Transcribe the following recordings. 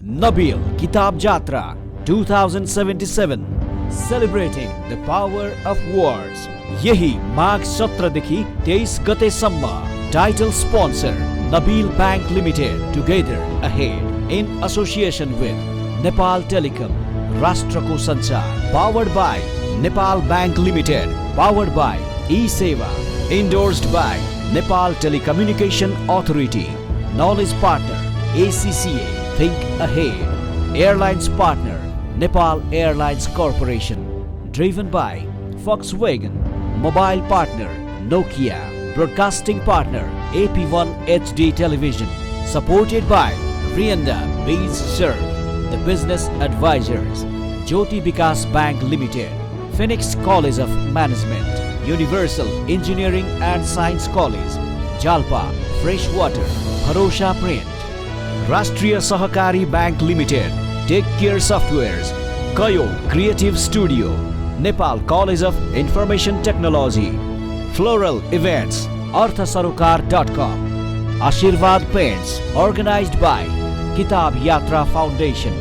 Nabil Kitab Jatra 2077 Celebrating the Power of Words. यही माघ 17 देखि 23 गतेसम्म. Title sponsor Nabil Bank Limited. Together ahead in association with Nepal Telecom. राष्ट्रको संचार. Powered by Nepal Bank Limited. Powered by eSeva. Endorsed by Nepal Telecommunication Authority. Knowledge partner ACCA. Think ahead. Airlines partner Nepal Airlines Corporation. Driven by Volkswagen. Mobile partner Nokia. Broadcasting partner AP1 HD Television. Supported by Rianda Bees Serve. The Business Advisors. Jyoti Vikas Bank Limited. Phoenix College of Management. Universal Engineering and Science College. Jalpa Freshwater. Bharosha Print. Rashtriya Sahakari Bank Limited. Take Care Softwares. Kayo Creative Studio. Nepal College of Information Technology. Floral Events. Arthasarokar.com. Ashirvad Paints. Organized by Kitab Yatra Foundation.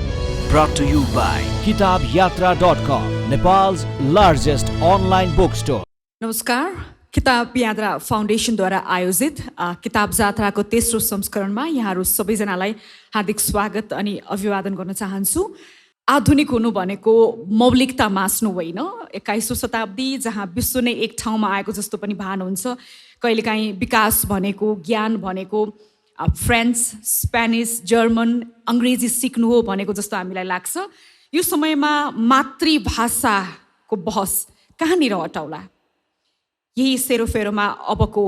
Brought to you by KitabYatra.com. Nepal's largest online bookstore. नमस्कार. किताब यात्रा फाउन्डेसनद्वारा आयोजित किताब जात्राको तेस्रो संस्करणमा यहाँहरू सबैजनालाई हार्दिक स्वागत अनि अभिवादन गर्न चाहन्छु. आधुनिक हुनु भनेको मौलिकता मास्नु होइन. 21औं शताब्दी जहाँ विश्व नै एक ठाउँमा आएको जस्तो पनि भान हुन्छ. कहिलेकाहीँ विकास भनेको, ज्ञान भनेको फ्रेन्च, स्पेनिस, जर्मन, अङ्ग्रेजी सिक्नु हो भनेको जस्तो हामीलाई लाग्छ. यो समयमा मातृभाषाको बहस कहाँनिर अटाउला? यही सेरोफेरोमा अबको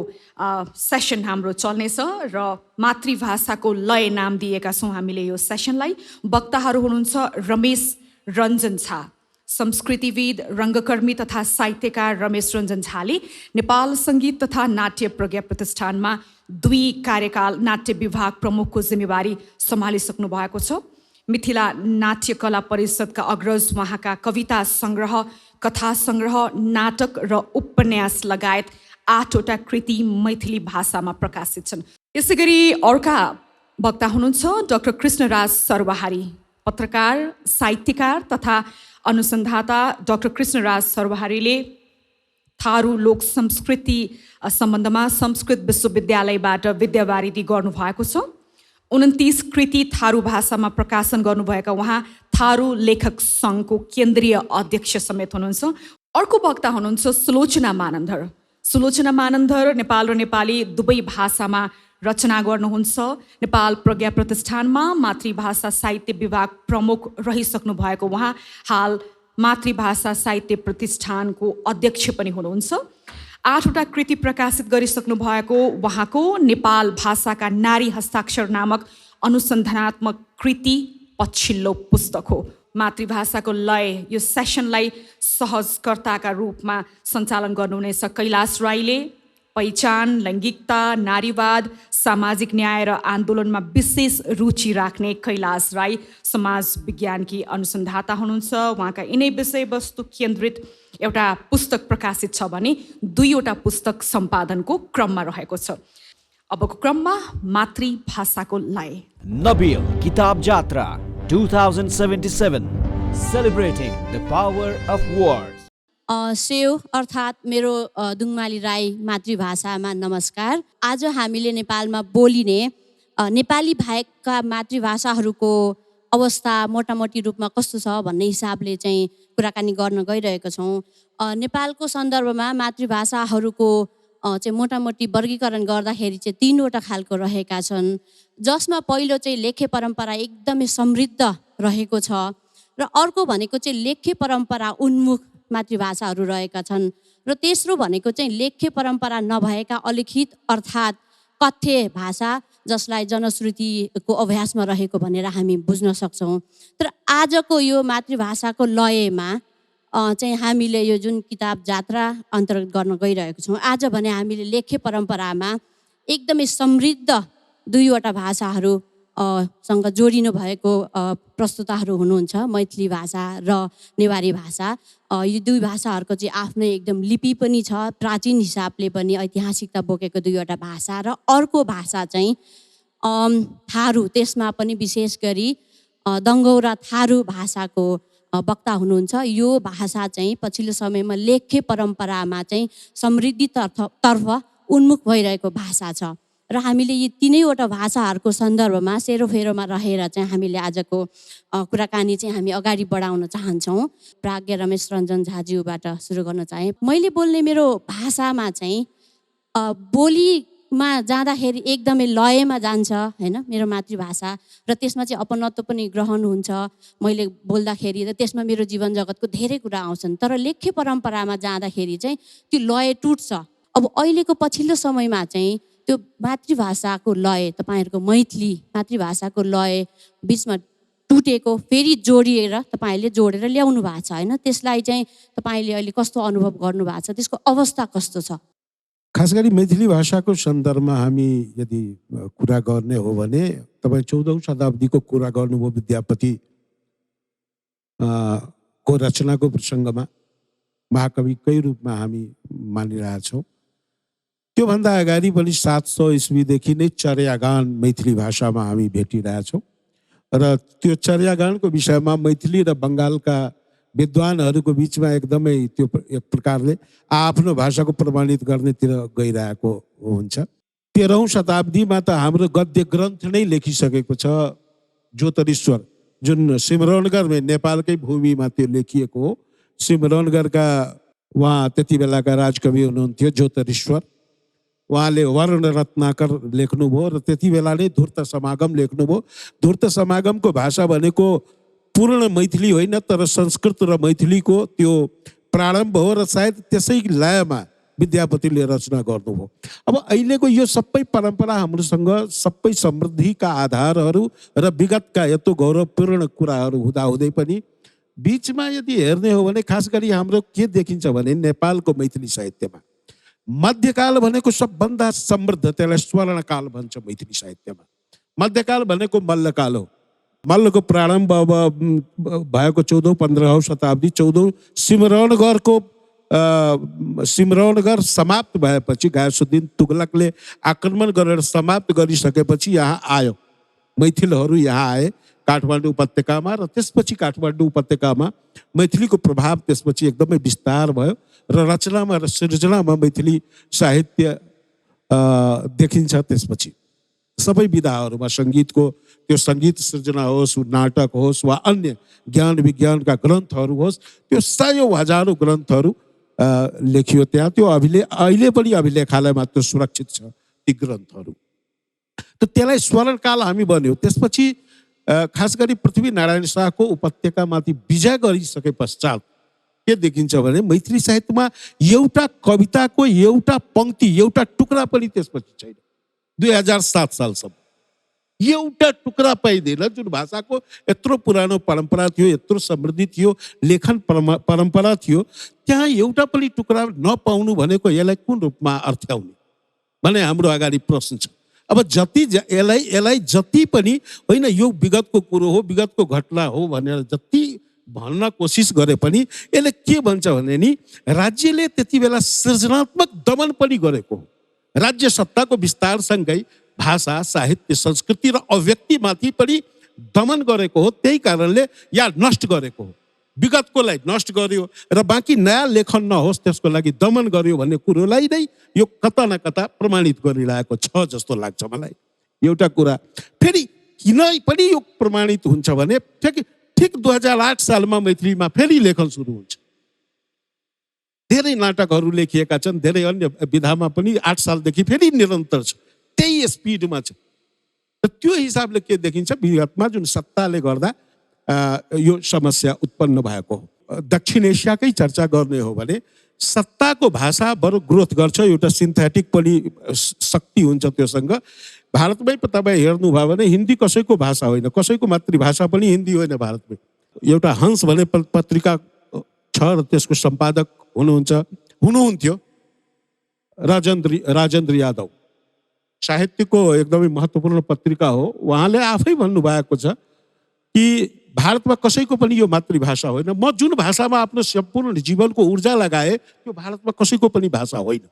सेसन हाम्रो चल्नेछ र मातृभाषाको लय नाम दिएका छौँ हामीले यो सेसनलाई. वक्ताहरू हुनुहुन्छ रमेश रञ्जन झा, संस्कृतिविद, रङ्गकर्मी तथा साहित्यकार रमेश रञ्जन झाले नेपाल सङ्गीत तथा नाट्य प्रज्ञा प्रतिष्ठानमा 2 कार्यकाल नाट्य विभाग प्रमुखको जिम्मेवारी सम्हालिसक्नु भएको छ. मिथिला नाट्य कला परिषदका अग्रज उहाँका कविता सङ्ग्रह, कथा सङ्ग्रह, नाटक र उपन्यास लगायत 8वटा कृति मैथिली भाषामा प्रकाशित छन्. यसै गरी अर्का वक्ता हुनुहुन्छ डाक्टर कृष्णराज सर्वहारी, पत्रकार, साहित्यकार तथा अनुसन्धाता. डाक्टर कृष्णराज सर्वहारीले थारू लोक संस्कृति सम्बन्धमा संस्कृत विश्वविद्यालयबाट विद्यावारिधि गर्नुभएको छ. 29 कृति थारू भाषामा प्रकाशन गर्नुभएका उहाँ थारू लेखक सङ्घको केन्द्रीय अध्यक्ष समेत हुनुहुन्छ. अर्को वक्ता हुनुहुन्छ सुलोचना मानन्धर. सुलोचना मानन्धर नेपाल र नेपाली दुवै भाषामा रचना गर्नुहुन्छ. नेपाल प्रज्ञा प्रतिष्ठानमा मातृभाषा साहित्य विभाग प्रमुख रहिसक्नु भएको उहाँ हाल मातृभाषा साहित्य प्रतिष्ठानको अध्यक्ष पनि हुनुहुन्छ. 8वटा कृति प्रकाशित गरिसक्नु भएको उहाँको नेपाल भाषाका नारी हस्ताक्षर नामक अनुसन्धानात्मक कृति पछिल्लो पुस्तक हो. मातृभाषाको लय यो सेसनलाई सहजकर्ताका रूपमा सञ्चालन गर्नुहुनेछ कैलाश राईले. पहिचान, लैङ्गिकता, नारीवाद, सामाजिक न्याय र आन्दोलनमा विशेष रुचि राख्ने कैलाश राई समाज विज्ञानकी अनुसन्धाता हुनुहुन्छ. उहाँका यिनै विषयवस्तु केन्द्रित एउटा पुस्तक प्रकाशित छ भने 2वटा पुस्तक सम्पादनको क्रममा रहेको छ. अबको क्रममा मातृभाषाको लय. Nabil Kitab Jatra 2077 Celebrating the Power of Words. Save अर्थात् मेरो दुङमाली राई मातृभाषामा नमस्कार. आज हामीले नेपालमा बोलिने नेपाली बाहेकका मातृभाषाहरूको अवस्था मोटामोटी रूपमा कस्तो छ भन्ने हिसाबले चाहिँ कुराकानी गर्न गइरहेका छौँ. नेपालको सन्दर्भमा मातृभाषाहरूको चाहिँ मोटामोटी वर्गीकरण गर्दाखेरि चाहिँ 3वटा खालको रहेका छन्, जसमा पहिलो चाहिँ लेखे परम्परा एकदमै समृद्ध रहेको छ र अर्को भनेको चाहिँ लेखे परम्परा उन्मुख मातृभाषाहरू रहेका छन् र तेस्रो भनेको चाहिँ लेखे परम्परा नभएका अलिखित अर्थात् कथ्य भाषा जसलाई जनश्रुतिको अभ्यासमा रहेको भनेर हामी बुझ्न सक्छौँ. तर आजको यो मातृभाषाको लयमा चाहिँ हामीले यो जुन किताब जात्रा अन्तर्गत गर्न गइरहेको छौँ, आज भने हामीले लेखे परम्परामा एकदमै समृद्ध 2वटा भाषाहरू सँग जोडिनु भएको प्रस्तुताहरू हुनुहुन्छ, मैथिली भाषा र नेवारी भाषा. यो 2 भाषाहरूको चाहिँ आफ्नै एकदम लिपि पनि छ, प्राचीन हिसाबले पनि ऐतिहासिकता बोकेको 2वटा भाषा र अर्को भाषा चाहिँ थारू. त्यसमा पनि विशेष गरी दङ्गौ र थारू भाषाको वक्ता हुनुहुन्छ। यो भाषा चाहिँ पछिल्लो समयमा लेख्य परम्परामा चाहिँ समृद्धितर्फ उन्मुख भइरहेको भाषा छ र हामीले यी तीनैवटा भाषाहरूको सन्दर्भमा सेरोफेरोमा रहेर चाहिँ हामीले आजको कुराकानी चाहिँ हामी अगाडि बढाउन चाहन्छौँ। प्राज्ञ रमेश रञ्जन झाज्यूबाट सुरु गर्न चाहेँ। मैले बोल्ने मेरो भाषामा चाहिँ बोलीमा जाँदाखेरि एकदमै लयमा जान्छ हैन, मेरो मातृभाषा, र त्यसमा चाहिँ अपनत्व पनि ग्रहण हुन्छ मैले बोल्दाखेरि, र त्यसमा मेरो जीवन जगतको धेरै कुरा आउँछन्। तर लेख्य परम्परामा जाँदाखेरि चाहिँ त्यो लय टुट्छ। अब अहिलेको पछिल्लो समयमा चाहिँ त्यो मातृभाषाको लय, तपाईँहरूको मैथिली मातृभाषाको लय बिचमा टुटेको फेरि जोडिएर तपाईँहरूले जोडेर ल्याउनु भएको छ हैन, त्यसलाई चाहिँ तपाईँले अहिले कस्तो अनुभव गर्नुभएको छ, त्यसको अवस्था कस्तो छ? खास गरी मैथिली भाषाको सन्दर्भमा हामी यदि कुरा गर्ने हो भने तपाईँ 14औं शताब्दीको कुरा गर्नुभयो। विद्यापति को रचनाको प्रसङ्गमा महाकविकै रूपमा हामी मानिरहेछौँ। त्योभन्दा अगाडि पनि 700 ईस्वीदेखि नै चर्यागान मैथिली भाषामा हामी भेटिरहेछौँ र त्यो चर्यागानको विषयमा मैथिली र बङ्गालका विद्वानहरूको बिचमा एकदमै त्यो एक प्रकारले आफ्नो भाषाको प्रमाणित गर्नेतिर गइरहेको हुन्छ। 13औं शताब्दीमा त हाम्रो गद्य ग्रन्थ नै लेखिसकेको छ ज्योतिरीश्वर, जुन सिमरौनगढ नेपालकै भूमिमा त्यो लेखिएको हो। सिमरौनगढका उहाँ त्यति बेलाका राजकवि हुनुहुन्थ्यो ज्योतिरीश्वर। उहाँले वर्ण रत्नाकर लेख्नुभयो र त्यति बेला नै धूर्त समागम लेख्नुभयो। धूर्त समागमको भाषा भनेको पूर्ण मैथिली होइन, तर संस्कृत र मैथिलीको त्यो प्रारम्भ हो र सायद त्यसै लयमा विद्यापतिले रचना गर्नुभयो। अब अहिलेको यो सबै परम्परा हाम्रोसँग सबै समृद्धिका आधारहरू र विगतका यत्रो गौरवपूर्ण कुराहरू हुँदाहुँदै पनि बिचमा यदि हेर्ने हो भने खास गरी हाम्रो के देखिन्छ भने नेपालको मैथिली साहित्यमा मध्यकाल भनेको सबभन्दा समृद्ध, त्यसलाई स्वर्णकाल भन्छ मैथिली साहित्यमा। मध्यकाल भनेको मल्लकाल हो। मल्लको प्रारम्भ अब भएको 14औं-15औं शताब्दी, 14औं सिमरौनगढ समाप्त भएपछि गयासुद्दिन तुगलकले आक्रमण गरेर समाप्त गरिसकेपछि यहाँ आयो, मैथिलहरू यहाँ आए काठमाडौँ उपत्यकामा, र त्यसपछि काठमाडौँ उपत्यकामा मैथिलीको प्रभाव त्यसपछि एकदमै विस्तार भयो र रचनामा र सृजनामा मैथिली साहित्य देखिन्छ। त्यसपछि सबै विधाहरूमा सङ्गीतको त्यो सङ्गीत सृजना होस्, नाटक होस् वा अन्य ज्ञान विज्ञानका ग्रन्थहरू होस्, त्यो सयौँ हजारौँ ग्रन्थहरू लेखियो त्यहाँ। त्यो अहिले पनि अभिलेखालयमा त्यो सुरक्षित छ ती ग्रन्थहरू। त त्यसलाई स्वर्णकाल हामी भन्यो। त्यसपछि खास गरी पृथ्वीनारायण शाहको उपत्यकामाथि विजय गरिसके पश्चात के देखिन्छ भने मैथिली साहित्यमा एउटा कविताको एउटा पङ्क्ति, एउटा टुक्रा पनि त्यसपछि छैन। 2007 सालसम्म एउटा टुक्रा पाइँदैन, जुन भाषाको यत्रो पुरानो परम्परा थियो, यत्रो समृद्धि थियो, लेखन परम्परा थियो, त्यहाँ एउटा पनि टुक्रा नपाउनु भनेको यसलाई कुन रूपमा अर्थ्याउने भने हाम्रो अगाडि प्रश्न छ। अब यसलाई जति पनि होइन यो विगतको कुरो हो, विगतको घटना हो भनेर जति भन्न कोसिस गरे पनि यसले के भन्छ भने नि राज्यले त्यति बेला सृजनात्मक दमन पनि गरेको हो। राज्य सत्ताको विस्तारसँगै भाषा, साहित्य, संस्कृति र अभिव्यक्तिमाथि पनि दमन गरेको हो। त्यही कारणले या नष्ट गरेको हो, विगतकोलाई नष्ट गर्यो र बाँकी नयाँ लेखन नहोस् त्यसको लागि दमन गर्यो भन्ने कुरोलाई नै यो कता न कता प्रमाणित गरिरहेको छ जस्तो लाग्छ मलाई। एउटा कुरा फेरि किन पनि यो प्रमाणित हुन्छ भने ठिक 2008 सालमा मैथिलीमा फेरि लेखन सुरु हुन्छ। धेरै नाटकहरू लेखिएका छन्, धेरै अन्य विधामा पनि 8 सालदेखि फेरि निरन्तर छ, त्यही स्पिडमा छ। र त्यो हिसाबले के देखिन्छ विगतमा जुन सत्ताले गर्दा यो समस्या उत्पन्न भएको हो। दक्षिण एसियाकै चर्चा गर्ने हो भने सत्ताको भाषा बरु ग्रोथ गर्छ, एउटा सिन्थेटिक पनि शक्ति हुन्छ त्योसँग। भारतमै तपाईँ हेर्नुभयो भने हिन्दी कसैको भाषा होइन, कसैको मातृभाषा पनि हिन्दी होइन। भारतमै एउटा हंस भन्ने पत्रिका छ र त्यसको सम्पादक हुनुहुन्थ्यो राजेन्द्र यादव, साहित्यको एकदमै महत्त्वपूर्ण पत्रिका हो। उहाँले आफै भन्नुभएको छ कि भारतमा कसैको पनि यो मातृभाषा होइन। म जुन भाषामा आफ्नो सम्पूर्ण जीवनको ऊर्जा लगाए त्यो भारतमा कसैको पनि भाषा होइन।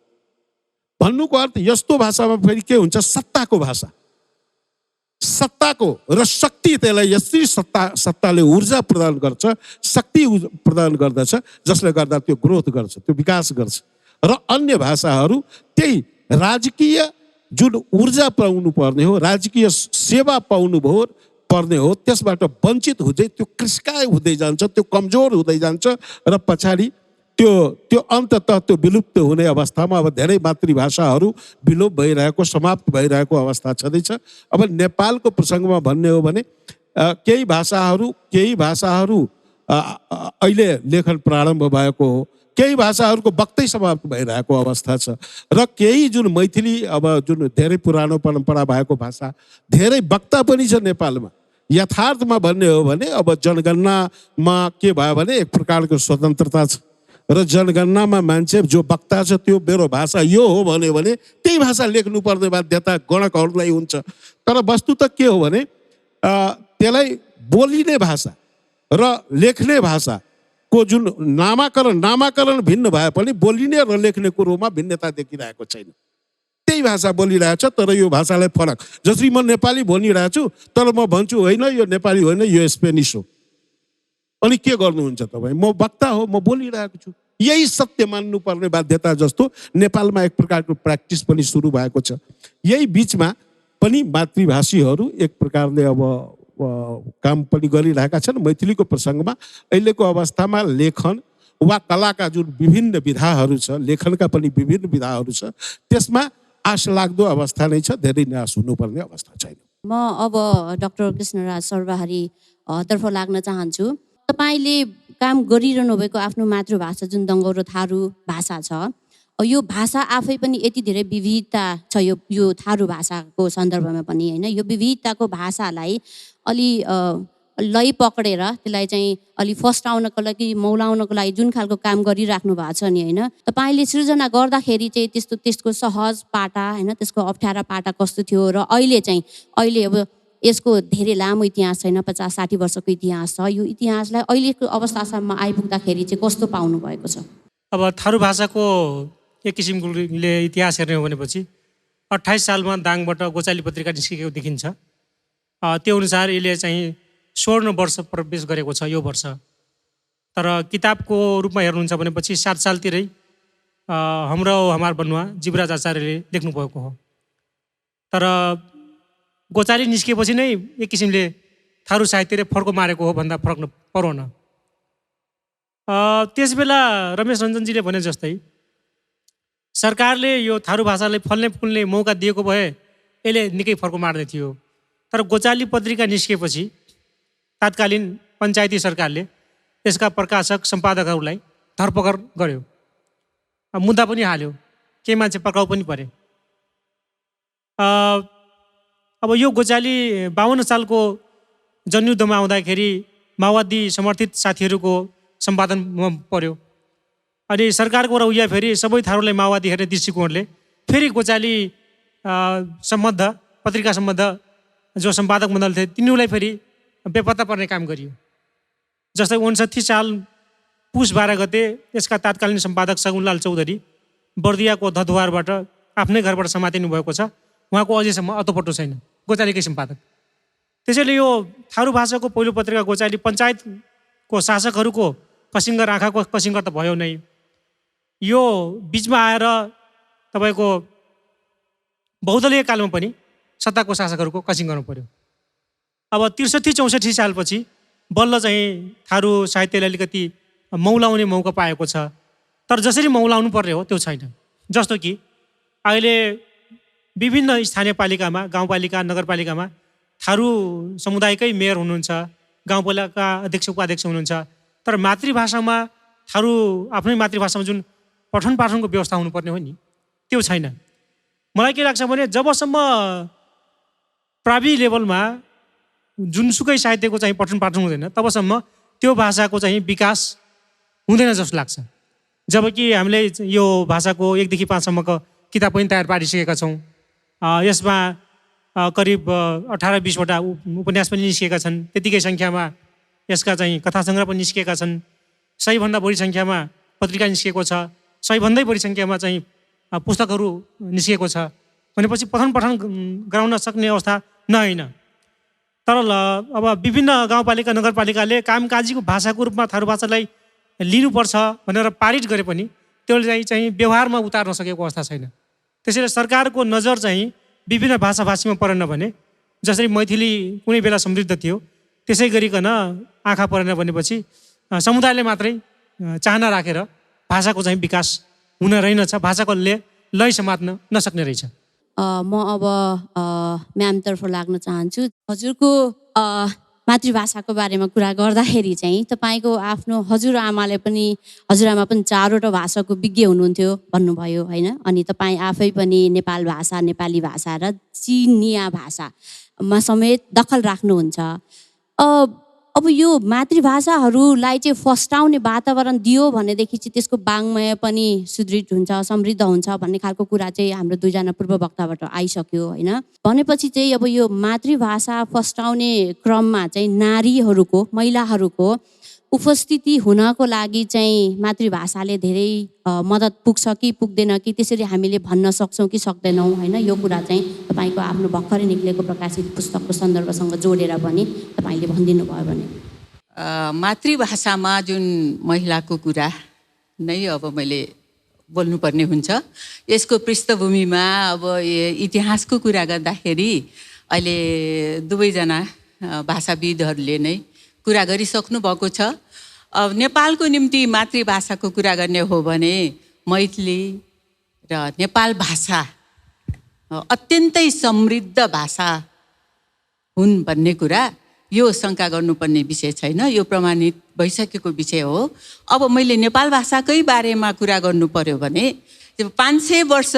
भन्नुको अर्थ यस्तो भाषामा फेरि के हुन्छ, सत्ताको भाषा, सत्ताको र शक्ति त्यसलाई यसरी सत्ताले ऊर्जा प्रदान गर्छ, शक्ति प्रदान गर्दछ, जसले गर्दा त्यो ग्रोथ गर्छ, त्यो विकास गर्छ। र अन्य भाषाहरू त्यही राजकीय जुन ऊर्जा पाउनु पर्ने हो, राजकीय सेवा पाउनु पर्ने हो, त्यसबाट वञ्चित हुँदै त्यो कृस्काय हुँदै जान्छ, त्यो कमजोर हुँदै जान्छ र पछाडि त्यो अन्ततः त्यो विलुप्त हुने अवस्थामा अब धेरै मातृभाषाहरू विलोप भइरहेको, समाप्त भइरहेको अवस्था छँदैछ। अब नेपालको प्रसङ्गमा भन्ने हो भने केही भाषाहरू अहिले लेखन प्रारम्भ भएको हो, केही भाषाहरूको बक्तै समाप्त भइरहेको अवस्था छ र केही जुन मैथिली अब जुन धेरै पुरानो परम्परा भएको भाषा धेरै वक्ता पनि छ नेपालमा। यथार्थमा भन्ने हो भने अब जनगणनामा के भयो भने एक प्रकारको स्वतन्त्रता छ र जनगणनामा मान्छे जो वक्ता छ त्यो मेरो भाषा यो हो भन्यो भने त्यही भाषा लेख्नुपर्ने बाध्यता गणकहरूलाई हुन्छ। तर वस्तुतः के हो भने त्यसलाई बोलिने भाषा र लेख्ने भाषाको जुन नामाकरण भिन्न भए पनि बोलिने र लेख्ने कुरोमा भिन्नता देखिरहेको छैन। त्यही भाषा बोलिरहेछ तर यो भाषालाई फरक। जसरी म नेपाली बोलिरहेको छु तर म भन्छु होइन यो नेपाली होइन, यो स्पेनिस हो। अनि के गर्नुहुन्छ तपाईँ? म वक्ता हो, म बोलिरहेको छु। यही सत्य मान्नुपर्ने बाध्यता जस्तो नेपालमा एक प्रकारको प्र्याक्टिस पनि सुरु भएको छ। यही बिचमा पनि मातृभाषीहरू एक प्रकारले अब काम पनि गरिरहेका छन्। मैथिलीको प्रसङ्गमा अहिलेको अवस्थामा लेखन वा कलाका जुन विभिन्न विधाहरू छ, लेखनका पनि विभिन्न विधाहरू छ, त्यसमा आश लाग्दो अवस्था नै छ, धेरै निराश हुनुपर्ने अवस्था छैन। म अब डाक्टर कृष्णराज सर्वहारी तर्फ लाग्न चाहन्छु। तपाईँले काम गरिरहनु भएको आफ्नो मातृभाषा जुन दङ्गौरो थारू भाषा छ, यो भाषा आफै पनि यति धेरै विविधता छ यो थारू भाषाको सन्दर्भमा पनि होइन। यो विविधताको भाषालाई अलि लय पक्रेर त्यसलाई चाहिँ अलि फस्टाउनको लागि, मौलाउनको लागि जुन खालको काम गरिराख्नु भएको छ नि होइन, तपाईँले सृजना गर्दाखेरि चाहिँ त्यसको सहज पाटा होइन, त्यसको अप्ठ्यारा पाटा कस्तो थियो र अहिले अब यसको धेरै लामो इतिहास छैन, 50-60 वर्षको इतिहास छ। यो इतिहासलाई अहिलेको अवस्थासम्म आइपुग्दाखेरि चाहिँ कस्तो पाउनु भएको छ? अब थारू भाषाको एक किसिमले इतिहास हेर्ने हो भनेपछि 28 सालमा दाङबाट गोचाली पत्रिका निस्केको देखिन्छ। त्यो अनुसार यसले चाहिँ स्वर्ण वर्ष प्रवेश गरेको छ यो वर्ष। तर किताबको रूपमा हेर्नुहुन्छ भनेपछि 7 सालतिरै हमार बनुवा जीवराज आचार्यले लेख्नुभएको हो। तर गोचाली निस्किएपछि नै एक किसिमले थारू साहित्यले फर्को मारेको हो भन्दा फरक परोन। त्यस बेला रमेश रञ्जनजीले भने जस्तै सरकारले यो थारू भाषालाई फल्ने फुल्ने मौका दिएको भए यसले निकै फर्को मार्दै थियो। तर गोचाली पत्रिका निस्किएपछि तात्कालीन पञ्चायती सरकारले यसका प्रकाशक सम्पादकहरूलाई धरपकड गर्यो, मुद्दा पनि हाल्यो, केही मान्छे पक्राउ पनि परे। अब यो गोचाली 52 सालको जनयुद्धमा आउँदाखेरि माओवादी समर्थित साथीहरूको सम्पादनमा पर्यो। अनि सरकारको रौइया फेरि सबै थारूलाई माओवादी हेर्ने दृष्टिकोणले फेरि गोचाली सम्बद्ध पत्रिका सम्बद्ध जो सम्पादक मण्डल थिए तिनीहरूलाई फेरि बेपत्ता पर्ने काम गरियो। जस्तै 59 साल पुस 12 गते यसका तात्कालीन सम्पादक सगुनलाल चौधरी बर्दियाको धदुवारबाट आफ्नै घरबाट समातिनु भएको छ। उहाँको अझैसम्म अतोपट्टो छैन, गोचालीकै सम्पादक। त्यसैले यो थारू भाषाको पहिलो पत्रिका गोचाली पञ्चायतको शासकहरूको कसिङ्गर आँखाको कसिङ्गर त भयो नै, यो बिचमा आएर तपाईँको बहुदलीय कालमा पनि सत्ताको शासकहरूको कसिङ्गरमा पर्यो। अब 63-64 सालपछि बल्ल चाहिँ थारू साहित्यले अलिकति मौलाउने मौका पाएको छ। तर जसरी मौलाउनु पर्ने हो त्यो छैन। जस्तो कि अहिले विभिन्न स्थानीय पालिकामा, गाउँपालिका, नगरपालिकामा थारू समुदायकै मेयर हुनुहुन्छ, गाउँपालिका अध्यक्ष उपाध्यक्ष हुनुहुन्छ। तर मातृभाषामा थारू आफ्नै मातृभाषामा जुन पठन पाठनको व्यवस्था हुनुपर्ने हो नि त्यो छैन। मलाई के लाग्छ भने जबसम्म प्रावि लेभलमा जुनसुकै साहित्यको चाहिँ पठन पाठन हुँदैन तबसम्म त्यो भाषाको चाहिँ विकास हुँदैन जस्तो लाग्छ। जबकि हामीले यो भाषाको 1 देखि 5 सम्मको किताब पनि तयार पारिसकेका छौँ। यसमा करिब 18-20 वटा उपन्यास पनि निस्किएका छन्। त्यतिकै सङ्ख्यामा यसका चाहिँ कथा सङ्ग्रह पनि निस्किएका छन्। 100 भन्दा बढी सङ्ख्यामा पत्रिका निस्किएको छ। 100 भन्दै बढी सङ्ख्यामा चाहिँ पुस्तकहरू निस्किएको छ। भनेपछि पठन पाठन गराउन सक्ने अवस्था नहोइन। तर अब विभिन्न गाउँपालिका नगरपालिकाले कामकाजीको भाषाको रूपमा थारू भाषालाई लिनुपर्छ भनेर पारित गरे पनि त्यसले चाहिँ व्यवहारमा उतार्न सकेको अवस्था छैन। त्यसैले सरकारको नजर चाहिँ विभिन्न भाषाभाषीमा परेन भने, जसरी मैथिली कुनै बेला समृद्ध थियो त्यसै गरिकन आँखा परेन भनेपछि समुदायले मात्रै चाहना राखेर भाषाको चाहिँ विकास हुन रहेनछ, भाषाको लय समात्न नसक्ने रहेछ। म अब म्यामतर्फ लाग्न चाहन्छु। हजुरको मातृभाषाको बारेमा कुरा गर्दाखेरि चाहिँ तपाईँको आफ्नो हजुरआमा पनि 4वटा भाषाको विज्ञ हुनुहुन्थ्यो भन्नुभयो होइन। अनि तपाईँ आफै पनि नेपाल भाषा, नेपाली भाषा र चिनिया भाषामा समेत दखल राख्नुहुन्छ। अब यो मातृभाषाहरूलाई चाहिँ फस्टाउने वातावरण दियो भनेदेखि चाहिँ त्यसको वाङ्मय पनि सुदृढ हुन्छ, समृद्ध हुन्छ भन्ने खालको कुरा चाहिँ हाम्रो दुईजना पूर्व वक्ताबाट आइसक्यो होइन। भनेपछि चाहिँ अब यो मातृभाषा फस्टाउने क्रममा चाहिँ नारीहरूको, महिलाहरूको उपस्थिति हुनको लागि चाहिँ मातृभाषाले धेरै मद्दत पुग्छ कि पुग्दैन कि त्यसरी हामीले भन्न सक्छौँ कि सक्दैनौँ होइन। यो कुरा चाहिँ तपाईँको आफ्नो भर्खरै निक्लेको प्रकाशित पुस्तकको सन्दर्भसँग जोडेर पनि तपाईँले भनिदिनु भयो भने। मातृभाषामा जुन महिलाको कुरा नै अब मैले बोल्नुपर्ने हुन्छ। यसको पृष्ठभूमिमा अब इतिहासको कुरा गर्दाखेरि अहिले दुवैजना भाषाविदहरूले नै कुरा गरिसक्नु भएको छ। अब नेपालको निम्ति मातृभाषाको कुरा गर्ने हो भने मैथिली र नेपाल भाषा अत्यन्तै समृद्ध भाषा हुन् भन्ने कुरा यो शङ्का गर्नुपर्ने विषय छैन, यो प्रमाणित भइसकेको विषय हो। अब मैले नेपाल भाषाकै बारेमा कुरा गर्नु पर्यो भने 500 वर्ष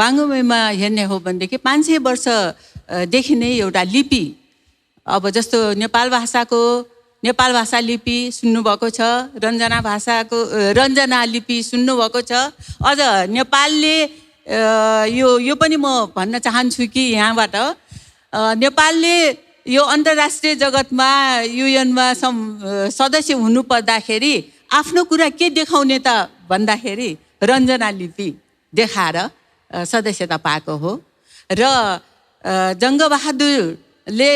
बाङ्मयमा हेर्ने हो भनेदेखि 500 वर्षदेखि नै एउटा लिपि, अब जस्तो नेपाल भाषा लिपि सुन्नुभएको छ, रञ्जना लिपि सुन्नुभएको छ। अझ नेपालले यो पनि म भन्न चाहन्छु कि यहाँबाट नेपालले यो अन्तर्राष्ट्रिय जगतमा युएनमा सदस्य हुनुपर्दाखेरि आफ्नो कुरा के देखाउने त भन्दाखेरि रञ्जना लिपि देखाएर सदस्यता पाएको हो। र जङ्गबहादुरले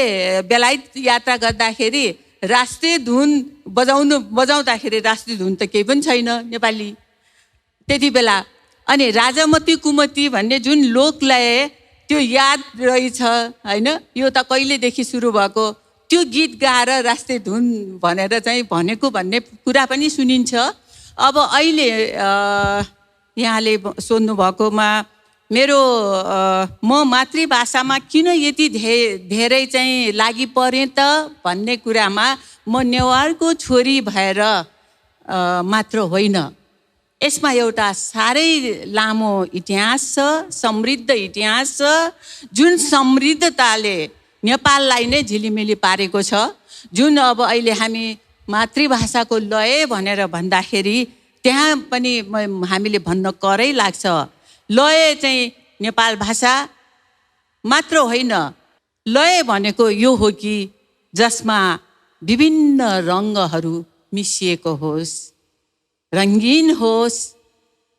बेलायत यात्रा गर्दाखेरि राष्ट्रिय धुन बजाउँदाखेरि राष्ट्रिय धुन त केही पनि छैन नेपाली त्यति बेला। अनि राजामती कुमती भन्ने जुन लोकलय त्यो याद रहेछ होइन, यो त कहिलेदेखि सुरु भएको, त्यो गीत गाएर राष्ट्रिय धुन भनेर चाहिँ भनेको भन्ने कुरा पनि सुनिन्छ। अब अहिले यहाँले सोध्नु भएकोमा म मातृभाषामा किन यति धेरै चाहिँ लागि परेँ त भन्ने कुरामा म नेवारको छोरी भएर मात्र होइन, यसमा एउटा साह्रै लामो इतिहास छ, समृद्ध इतिहास छ, जुन समृद्धताले नेपाललाई नै झिलिमिली पारेको छ। जुन अब अहिले हामी मातृभाषाको लय भनेर भन्दाखेरि त्यहाँ पनि हामीले भन्न करै लाग्छ। लय चाहिँ नेपाल भाषा मात्र होइन, लय भनेको यो हो कि जसमा विभिन्न रङ्गहरू मिसिएको होस्, रङ्गीन होस्,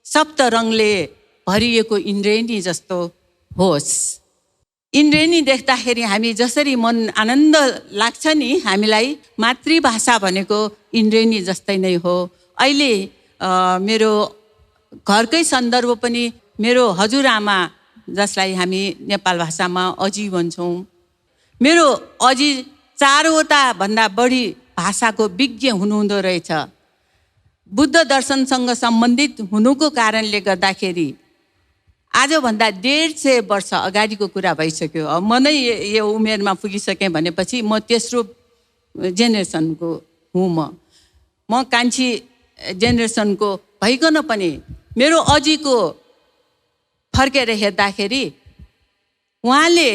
सप्त रङले भरिएको इन्द्रेणी जस्तो होस्। इन्द्रेणी देख्दाखेरि हामी जसरी मन आनन्द लाग्छ नि, हामीलाई मातृभाषा भनेको इन्द्रेणी जस्तै नै हो। अहिले मेरो घरकै सन्दर्भ पनि मेरो हजुरआमा, जसलाई हामी नेपाल भाषामा अजी भन्छौँ, मेरो अजी 4वटा भन्दा बढी भाषाको विज्ञ हुनुहुँदो रहेछ। बुद्ध दर्शनसँग सम्बन्धित हुनुको कारणले गर्दाखेरि आजभन्दा 150 वर्ष अगाडिको कुरा भइसक्यो। अब म नै यो उमेरमा पुगिसकेँ भनेपछि म तेस्रो जेनेरेसनको हुँ। म कान्छी जेनेरेसनको भइकन पनि मेरो अजीको फर्केर हेर्दाखेरि उहाँले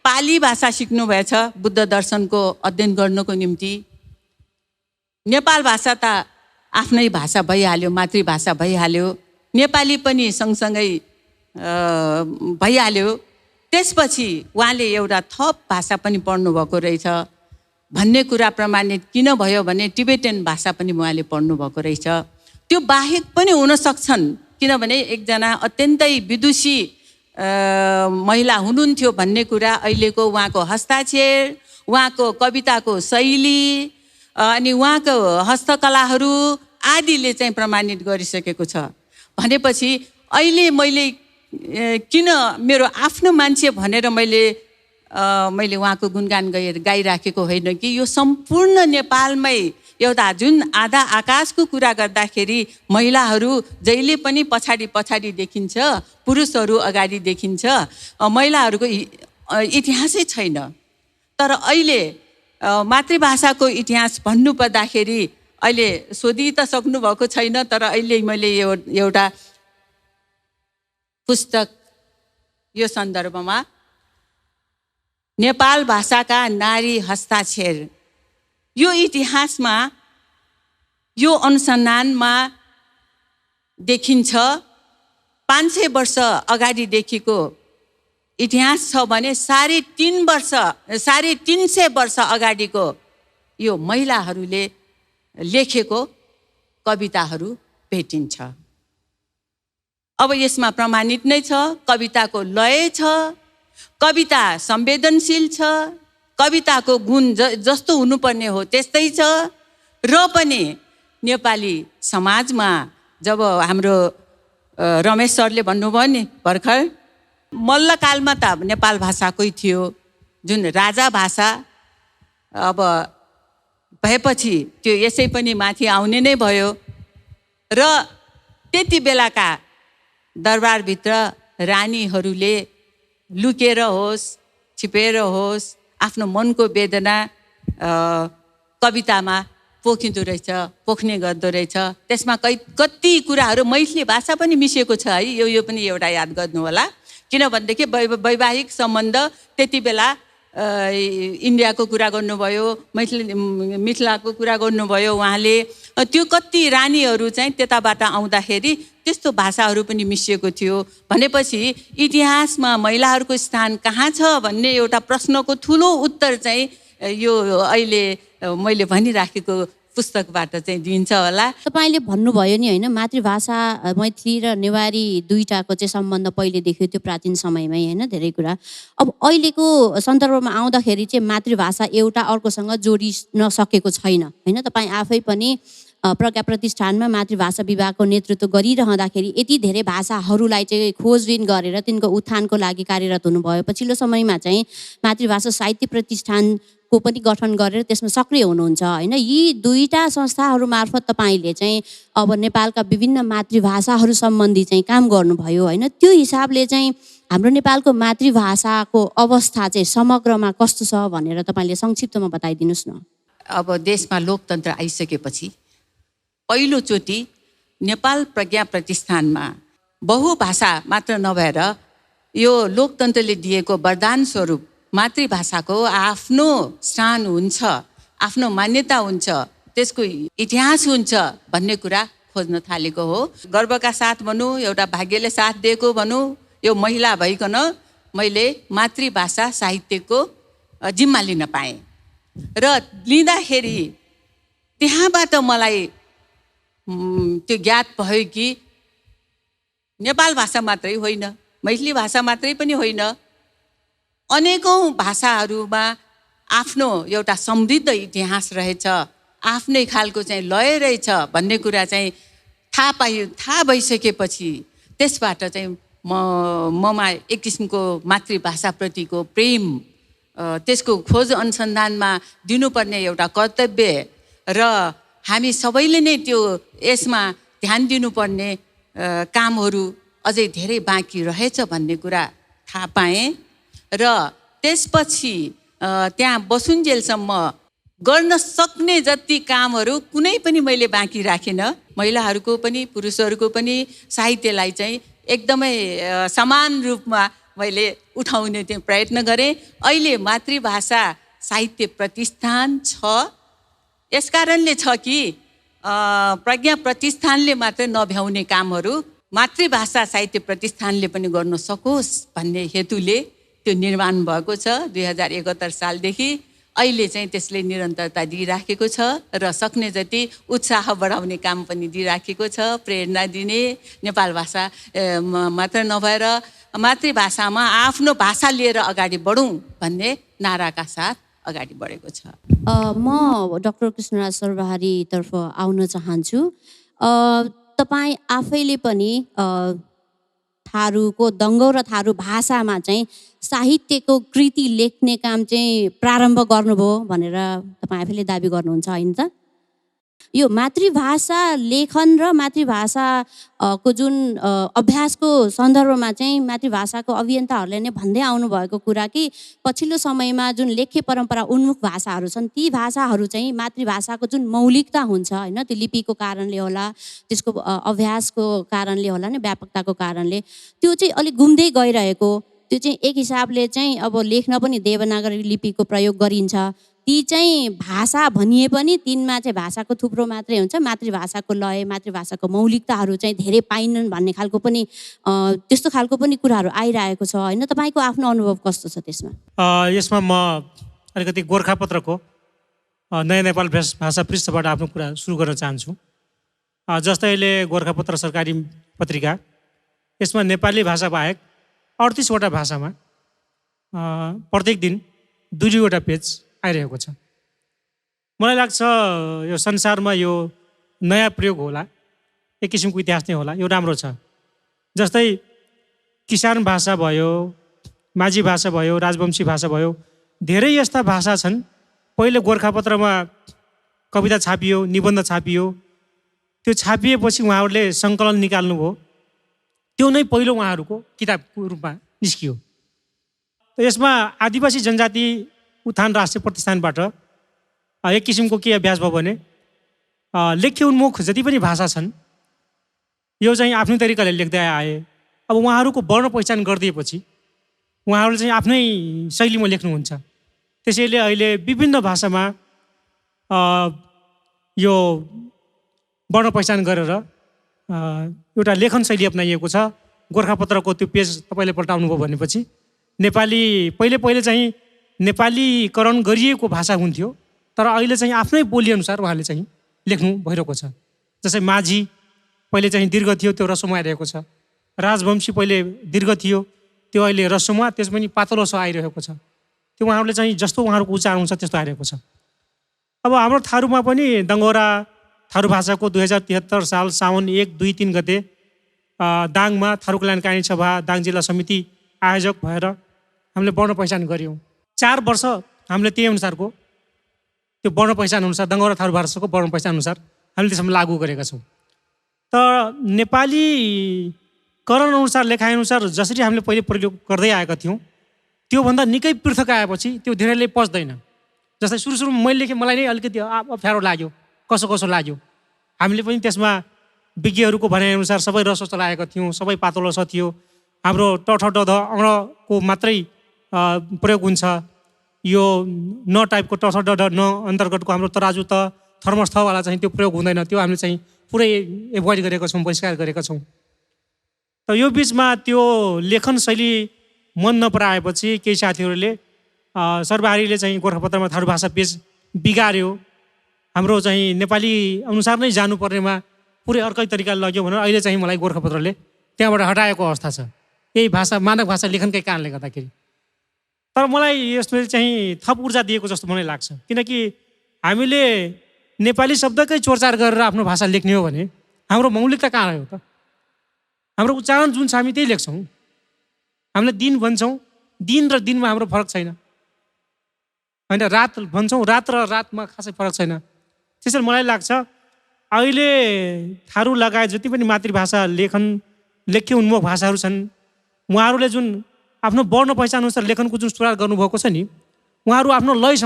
पाली भाषा सिक्नुभएछ बुद्ध दर्शनको अध्ययन गर्नको निम्ति। नेपाल भाषा त आफ्नै भाषा भइहाल्यो, मातृभाषा भइहाल्यो, नेपाली पनि सँगसँगै भइहाल्यो। त्यसपछि उहाँले एउटा थप भाषा पनि पढ्नुभएको रहेछ भन्ने कुरा प्रमाणित किन भयो भने टिबेटन भाषा पनि उहाँले पढ्नुभएको रहेछ। त्यो बाहेक पनि हुन सक्छन्, किनभने एकजना अत्यन्तै विदुषी महिला हुनुहुन्थ्यो भन्ने कुरा अहिलेको उहाँको हस्ताक्षर, उहाँको कविताको शैली अनि उहाँको हस्तकलाहरू आदिले चाहिँ प्रमाणित गरिसकेको छ। भनेपछि अहिले मैले किन मेरो आफ्नो मान्छे भनेर मैले उहाँको गुणगान गाइराखेको होइन कि यो सम्पूर्ण नेपालमै एउटा जुन आधा आकाशको कुरा गर्दाखेरि महिलाहरू जहिले पनि पछाडि पछाडि देखिन्छ, पुरुषहरू अगाडि देखिन्छ, महिलाहरूको इतिहासै छैन। तर अहिले मातृभाषाको इतिहास भन्नुपर्दाखेरि अहिले सोधि त सक्नुभएको छैन, तर अहिले मैले एउटा पुस्तक यो सन्दर्भमा नेपाल भाषाका नारी हस्ताक्षर यो इतिहासमा यो अनुसन्धानमा देखिन्छ 500 वर्ष अगाडिदेखिको इतिहास छ भने 350 वर्ष अगाडिको यो महिलाहरूले लेखेको कविताहरू भेटिन्छ। अब यसमा प्रमाणित नै छ, कविताको लय छ, कविता संवेदनशील छ, कविताको गुण जस्तो हुनुपर्ने हो त्यस्तै छ। र पनि नेपाली समाजमा जब हाम्रो रमेश सरले भन्नुभयो नि भर्खर, मल्लकालमा त नेपाल भाषाकै थियो, जुन राजा भाषा अब भएपछि त्यो यसै पनि माथि आउने नै भयो। र त्यति बेलाका दरबारभित्र रानीहरूले लुकेर होस्, छिपेर होस्, आफ्नो मनको वेदना कवितामा पोखिँदो रहेछ, पोख्ने गर्दो रहेछ। त्यसमा कति कुराहरू मैथिली भाषा पनि मिसिएको छ है, यो पनि एउटा याद गर्नु होला। किनभनेदेखि वैवाहिक सम्बन्ध त्यति बेला इन्डियाको कुरा गर्नुभयो, मिथिलाको कुरा गर्नुभयो उहाँले। त्यो कति रानीहरू चाहिँ त्यताबाट आउँदाखेरि त्यस्तो भाषाहरू पनि मिसिएको थियो। भनेपछि इतिहासमा महिलाहरूको स्थान कहाँ छ भन्ने एउटा प्रश्नको ठुलो उत्तर चाहिँ यो अहिले मैले भनिराखेको पुस्तकबाट चाहिँ दिन्छ होला। तपाईँले भन्नुभयो नि होइन, मातृभाषा मैथिली र नेवारी दुईटाको चाहिँ सम्बन्ध पहिले देखियो त्यो प्राचीन समयमै होइन, धेरै कुरा। अब अहिलेको सन्दर्भमा आउँदाखेरि चाहिँ मातृभाषा एउटा अर्कोसँग जोडिन सकेको छैन होइन। तपाईँ आफै पनि प्रज्ञा प्रतिष्ठानमा मातृभाषा विभागको नेतृत्व गरिरहँदाखेरि यति धेरै भाषाहरूलाई चाहिँ खोजबिन गरेर तिनको उत्थानको लागि कार्यरत हुनुभयो। पछिल्लो समयमा चाहिँ मातृभाषा साहित्य प्रतिष्ठानको पनि गठन गरेर त्यसमा सक्रिय हुनुहुन्छ होइन। यी दुईटा संस्थाहरू मार्फत तपाईँले चाहिँ अब नेपालका विभिन्न मातृभाषाहरू सम्बन्धी चाहिँ काम गर्नुभयो होइन। त्यो हिसाबले चाहिँ हाम्रो नेपालको मातृभाषाको अवस्था चाहिँ समग्रमा कस्तो छ भनेर तपाईँले संक्षिप्तमा बताइदिनुहोस् न। अब देशमा लोकतन्त्र आइसकेपछि पहिलोचोटि नेपाल प्रज्ञा प्रतिष्ठानमा बहुभाषा मात्र नभएर यो लोकतन्त्रले दिएको वरदान स्वरूप मातृभाषाको आफ्नो स्थान हुन्छ, आफ्नो मान्यता हुन्छ, त्यसको इतिहास हुन्छ भन्ने कुरा खोज्न थालेको हो। गर्वका साथ भनौँ, एउटा भाग्यले साथ दिएको भनौँ, यो महिला भइकन मैले मातृभाषा साहित्यको जिम्मा लिन पाएँ। र लिँदाखेरि त्यहाँबाट मलाई त्यो ज्ञात भयो कि नेपाल भाषा मात्रै होइन, मैथिली भाषा मात्रै पनि होइन, अनेकौँ भाषाहरूमा आफ्नो एउटा समृद्ध इतिहास रहेछ, आफ्नै खालको चाहिँ लय रहेछ भन्ने कुरा चाहिँ थाहा भइसकेपछि त्यसबाट चाहिँ ममा एक किसिमको मातृभाषाप्रतिको प्रेम, त्यसको खोज अनुसन्धानमा दिनुपर्ने एउटा कर्तव्य र हामी सबैले नै त्यो यसमा ध्यान दिनुपर्ने कामहरू अझै धेरै बाँकी रहेछ भन्ने कुरा थाहा पाएँ। र त्यसपछि त्यहाँ बसुन्जेलसम्म गर्न सक्ने जति कामहरू कुनै पनि मैले बाँकी राखिनँ। महिलाहरूको पनि पुरुषहरूको पनि साहित्यलाई चाहिँ एकदमै समान रूपमा मैले उठाउने त्यो प्रयत्न गरेँ। अहिले मातृभाषा साहित्य प्रतिष्ठान छ। यसकारणले छ कि प्रज्ञा प्रतिष्ठानले मात्र नभ्याउने कामहरू मातृभाषा साहित्य प्रतिष्ठानले पनि गर्न सकोस् भन्ने हेतुले त्यो निर्माण भएको छ 2071 सालदेखि। अहिले चाहिँ त्यसले निरन्तरता दिइराखेको छ र सक्ने जति उत्साह बढाउने काम पनि दिइराखेको छ, प्रेरणा दिने, नेपाल भाषा मात्र नभएर मातृभाषामा आफ्नो भाषा लिएर अगाडि बढौँ भन्ने नाराका साथ अगाडि बढेको छ। म डाक्टर कृष्णराज सर्वहारीतर्फ आउन चाहन्छु। तपाईँ आफैले पनि थारूको दङ्गो र थारू भाषामा चाहिँ साहित्यको कृति लेख्ने काम चाहिँ प्रारम्भ गर्नुभयो भनेर तपाईँ आफैले दाबी गर्नुहुन्छ होइन त? यो मातृभाषा लेखन र मातृभाषाको जुन अभ्यासको सन्दर्भमा चाहिँ मातृभाषाको अभियन्ताहरूले नै भन्दै आउनुभएको कुरा कि पछिल्लो समयमा जुन लेख्य परम्परा उन्मुख भाषाहरू छन् ती भाषाहरू चाहिँ मातृभाषाको जुन मौलिकता हुन्छ होइन, त्यो लिपिको कारणले होला, त्यसको अभ्यासको कारणले होला नि, व्यापकताको कारणले त्यो चाहिँ अलिक गुम्दै गइरहेको, त्यो चाहिँ एक हिसाबले चाहिँ अब लेख्न पनि देवनागरी लिपिको प्रयोग गरिन्छ, ती चाहिँ भाषा भनिए पनि तिनमा चाहिँ भाषाको थुप्रो मात्रै हुन्छ, मातृभाषाको लय मातृभाषाको मौलिकताहरू चाहिँ धेरै पाइनन् भन्ने खालको पनि त्यस्तो खालको पनि कुराहरू आइरहेको छ होइन? तपाईँको आफ्नो अनुभव कस्तो छ त्यसमा? यसमा म अलिकति गोर्खापत्रको नयाँ नेपाल भाषा पृष्ठबाट आफ्नो कुरा सुरु गर्न चाहन्छु। जस्तै अहिले गोर्खापत्र सरकारी पत्रिका, यसमा नेपाली भाषा बाहेक 38वटा भाषामा प्रत्येक दिन 2-2वटा पेज आइरहेको छ। मलाई लाग्छ यो संसारमा यो नयाँ प्रयोग होला, एक किसिमको इतिहास नै होला, यो राम्रो छ। जस्तै किसान भाषा भयो, माझी भाषा भयो, राजवंशी भाषा भयो, धेरै यस्ता भाषा छन्। पहिले गोर्खापत्रमा कविता छापियो, निबन्ध छापियो, त्यो छापिएपछि उहाँहरूले सङ्कलन निकाल्नुभयो, त्यो नै पहिलो उहाँहरूको किताबको रूपमा निस्कियो। यसमा आदिवासी जनजाति उत्थान राष्ट्रिय प्रतिष्ठानबाट एक किसिमको के अभ्यास भयो भने लेख्य उन्मुख जति पनि भाषा छन् यो चाहिँ आफ्नै तरिकाले लेख्दै आए। अब उहाँहरूको वर्ण पहिचान गरिदिएपछि उहाँहरूले चाहिँ आफ्नै शैलीमा लेख्नुहुन्छ। त्यसैले अहिले विभिन्न भाषामा यो वर्ण पहिचान गरेर एउटा लेखन शैली अपनाइएको छ। गोर्खापत्रको त्यो पेज तपाईँले पल्टाउनुभयो भनेपछि नेपाली पहिले चाहिँ नेपालीकरण गरिएको भाषा हुन्थ्यो, तर अहिले चाहिँ आफ्नै बोलीअनुसार उहाँले चाहिँ लेख्नु भइरहेको छ। जस्तै माझी पहिले चाहिँ दीर्घ थियो, त्यो रसोमा आइरहेको छ। राजवंशी पहिले दीर्घ थियो, त्यो अहिले रसोमा त्यस पनि पातलो स आइरहेको छ। त्यो उहाँहरूले चाहिँ जस्तो उहाँहरूको उच्चारण हुन्छ त्यस्तो आइरहेको छ। अब हाम्रो थारूमा पनि दङ्गोरा थारू भाषाको 2073 साल साउन 1, 2, 3 गते दाङमा थारू कल्याण कायनी सभा दाङ जिल्ला समिति आयोजक भएर हामीले वर्ण पहिचान गऱ्यौँ। 4 वर्ष हामीले त्यही अनुसारको त्यो वर्ण पहिचान अनुसार दङ्गोरा थारू भाषाको वर्ण पहिचान अनुसार हामीले त्यसमा लागू गरेका छौँ। तर नेपालीकरण अनुसार लेखाइअनुसार जसरी हामीले पहिले प्रयोग गर्दै आएका थियौँ त्योभन्दा निकै पृथक आएपछि त्यो धेरैले पच्दैन। जस्तै सुरुमा मैले लेखेँ, मलाई नै अलिकति अप्ठ्यारो लाग्यो, कसो लाग्यो। हामीले पनि त्यसमा विज्ञहरूको भनाइअनुसार सबै रसो चलाएका थियौँ, सबै पातलो स थियो, हाम्रो ट ठ ड ध अणको मात्रै प्रयोग हुन्छ। यो न टाइपको ट ठ ड ध न अन्तर्गतको हाम्रो तराजु त थर्मस थवाला चाहिँ त्यो प्रयोग हुँदैन, त्यो हामीले चाहिँ पुरै एभोइड गरेका छौँ, बहिष्कार गरेका छौँ। त यो बिचमा त्यो लेखन शैली मन नपराएपछि केही साथीहरूले सर्वहारीले चाहिँ गोर्खापत्रमा थारू भाषा पेज बिगार्यो, हाम्रो चाहिँ नेपाली अनुसार नै जानुपर्नेमा पुरै अर्कै तरिकाले लग्यो भनेर अहिले चाहिँ मलाई गोर्खापत्रले त्यहाँबाट हटाएको अवस्था छ, यही भाषा मानक भाषा लेखनकै कारणले गर्दाखेरि। तर मलाई यसले चाहिँ थप ऊर्जा दिएको जस्तो मलाई लाग्छ, किनकि हामीले नेपाली शब्दकै चोरचार गरेर आफ्नो भाषा लेख्ने हो भने हाम्रो मौलिकता कहाँ रह्यो त? हाम्रो उच्चारण जुन छ हामी त्यही लेख्छौँ। हामीले दिन भन्छौँ, दिन र दिनमा हाम्रो फरक छैन होइन, रात भन्छौँ, रात र रातमा खासै फरक छैन। त्यसैले मलाई लाग्छ अहिले थारू लगायत जति पनि मातृभाषा लेख्य उन्मुख भाषाहरू छन् उहाँहरूले जुन आफ्नो वर्ण पहिचान अनुसार लेखनको जुन सुधार गर्नुभएको छ नि, उहाँहरू आफ्नो लय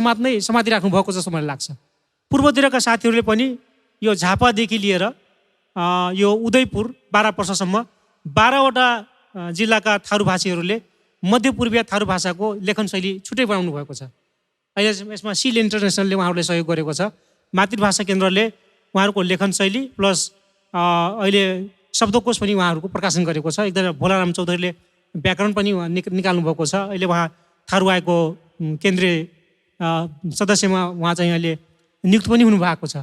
समातिराख्नु भएको जस्तो मलाई लाग्छ। पूर्वतिरका साथीहरूले पनि यो झापादेखि लिएर यो उदयपुर 12 वर्षसम्म 12वटा जिल्लाका थारू भाषीहरूले मध्यपूर्वीय थारू भाषाको लेखन शैली छुट्टै बनाउनु भएको छ। अहिले यसमा सिल इन्टरनेसनलले उहाँहरूले सहयोग गरेको छ। मातृभाषा केन्द्रले उहाँहरूको लेखन शैली प्लस अहिले शब्दकोश पनि उहाँहरूको प्रकाशन गरेको छ। एकजना भोलाराम चौधरीले व्याकरण पनि निकाल्नु भएको छ। अहिले उहाँ थारू आएको केन्द्रीय सदस्यमा उहाँ चाहिँ अहिले नियुक्त पनि हुनुभएको छ।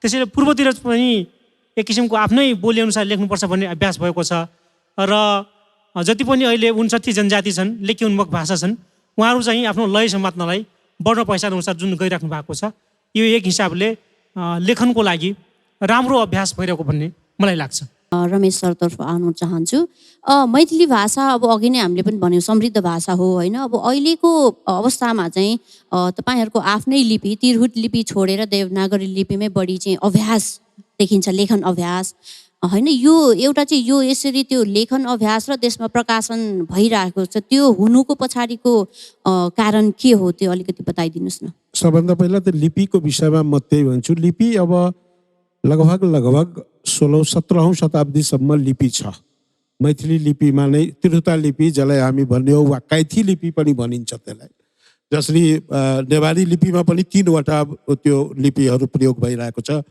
त्यसैले पूर्वतिर पनि एक किसिमको आफ्नै बोलीअनुसार लेख्नुपर्छ भन्ने अभ्यास भएको छ। र जति पनि अहिले 59 जनजाति छन्, लेख्य उन्मुख भाषा छन्, उहाँहरू चाहिँ आफ्नो लय समात्नलाई वर्ण पहिचान अनुसार जुन गरिराख्नु भएको छ यो एक हिसाबले लेखनको लागि राम्रो अभ्यास भइरहेको भन्ने मलाई लाग्छ। रमेश सरतर्फ आउन चाहन्छु। मैथिली भाषा अब अघि नै हामीले पनि भन्यौँ समृद्ध भाषा हो होइन। अब अहिलेको अवस्थामा चाहिँ तपाईँहरूको आफ्नै लिपि तिरहुत लिपि छोडेर देवनागरी लिपिमै बढी चाहिँ अभ्यास देखिन्छ, लेखन अभ्यास होइन। यो एउटा चाहिँ यो यसरी त्यो लेखन अभ्यास र त्यसमा प्रकाशन भइरहेको छ, त्यो हुनुको पछाडिको कारण के हो त्यो अलिकति बताइदिनुहोस् न। सबभन्दा पहिला त लिपिको विषयमा म त्यही भन्छु। लिपि अब लगभग 16औं-17औं शताब्दीसम्म लिपि छ। मैथिली लिपिमा नै तिरहुता लिपि जसलाई हामी भन्ने हो वा कैथी लिपि पनि भनिन्छ त्यसलाई। जसरी नेवारी लिपिमा पनि 3वटा त्यो लिपिहरू प्रयोग भइरहेको छ।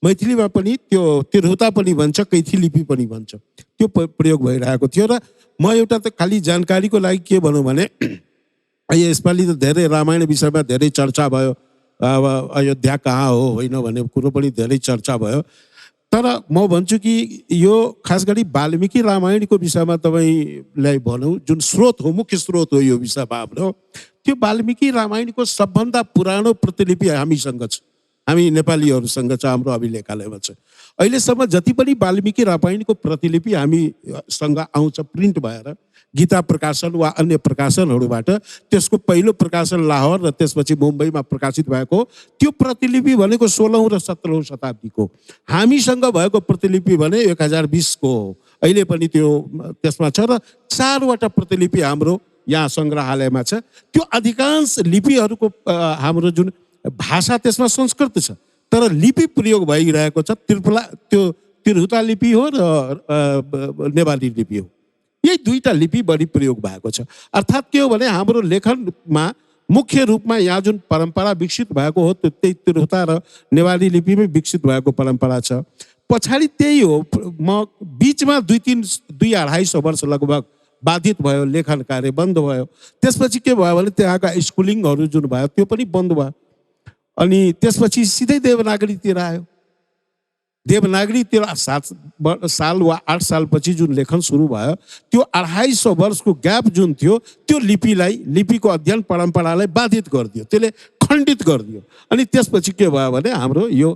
मैथिलीमा पनि त्यो तिरहुता पनि भन्छ, कैथी लिपि पनि भन्छ, त्यो प्रयोग भइरहेको थियो। र म एउटा त खालि जानकारीको लागि के भनौँ भने यसपालि त धेरै रामायण विषयमा धेरै चर्चा भयो। अब अयोध्या कहाँ हो होइन भन्ने कुरो पनि धेरै चर्चा भयो। तर म भन्छु कि यो खास गरी वाल्मीकि रामायणको विषयमा तपाईँलाई भनौँ, जुन स्रोत हो, मुख्य स्रोत हो यो विषयमा हाम्रो, त्यो वाल्मीकि रामायणको सबभन्दा पुरानो प्रतिलिपि हामीसँग छ, हामी नेपालीहरूसँग छ, हाम्रो अभिलेखालयमा छ। अहिलेसम्म जति पनि वाल्मीकि रामायणको प्रतिलिपि हामीसँग आउँछ प्रिन्ट भएर गीता प्रकाशन वा अन्य प्रकाशनहरूबाट, त्यसको पहिलो प्रकाशन लाहोर र त्यसपछि मुम्बईमा प्रकाशित भएको त्यो प्रतिलिपि भनेको 16औं र 17औं शताब्दीको। हामीसँग भएको प्रतिलिपि भने 1020 को हो। अहिले पनि त्यो त्यसमा छ र 4वटा प्रतिलिपि हाम्रो यहाँ सङ्ग्रहालयमा छ। त्यो अधिकांश लिपिहरूको हाम्रो जुन भाषा त्यसमा संस्कृत छ, तर लिपि प्रयोग भइरहेको छ त्यो तिरहुता लिपि हो र नेवारी लिपि हो। यही 2टा लिपि बढी प्रयोग भएको छ। अर्थात् के हो भने हाम्रो लेखनमा मुख्य रूपमा यहाँ जुन परम्परा विकसित भएको हो त्यही तिरहुता र नेवारी लिपिमै विकसित भएको परम्परा छ। पछाडि त्यही हो, म बिचमा 2-2.5 वर्ष लगभग बाधित भयो, लेखन कार्य बन्द भयो। त्यसपछि के भयो भने त्यहाँका स्कुलिङहरू जुन भयो त्यो पनि बन्द भयो। अनि त्यसपछि सिधै देवनागरीतिर आयो। देवनागरीतिर 7 साल वा 8 सालपछि जुन लेखन सुरु भयो, त्यो 250 वर्षको ग्याप जुन थियो त्यो लिपिको अध्ययन परम्परालाई बाधित गरिदियो, त्यसले खण्डित गरिदियो। अनि त्यसपछि के भयो भने हाम्रो यो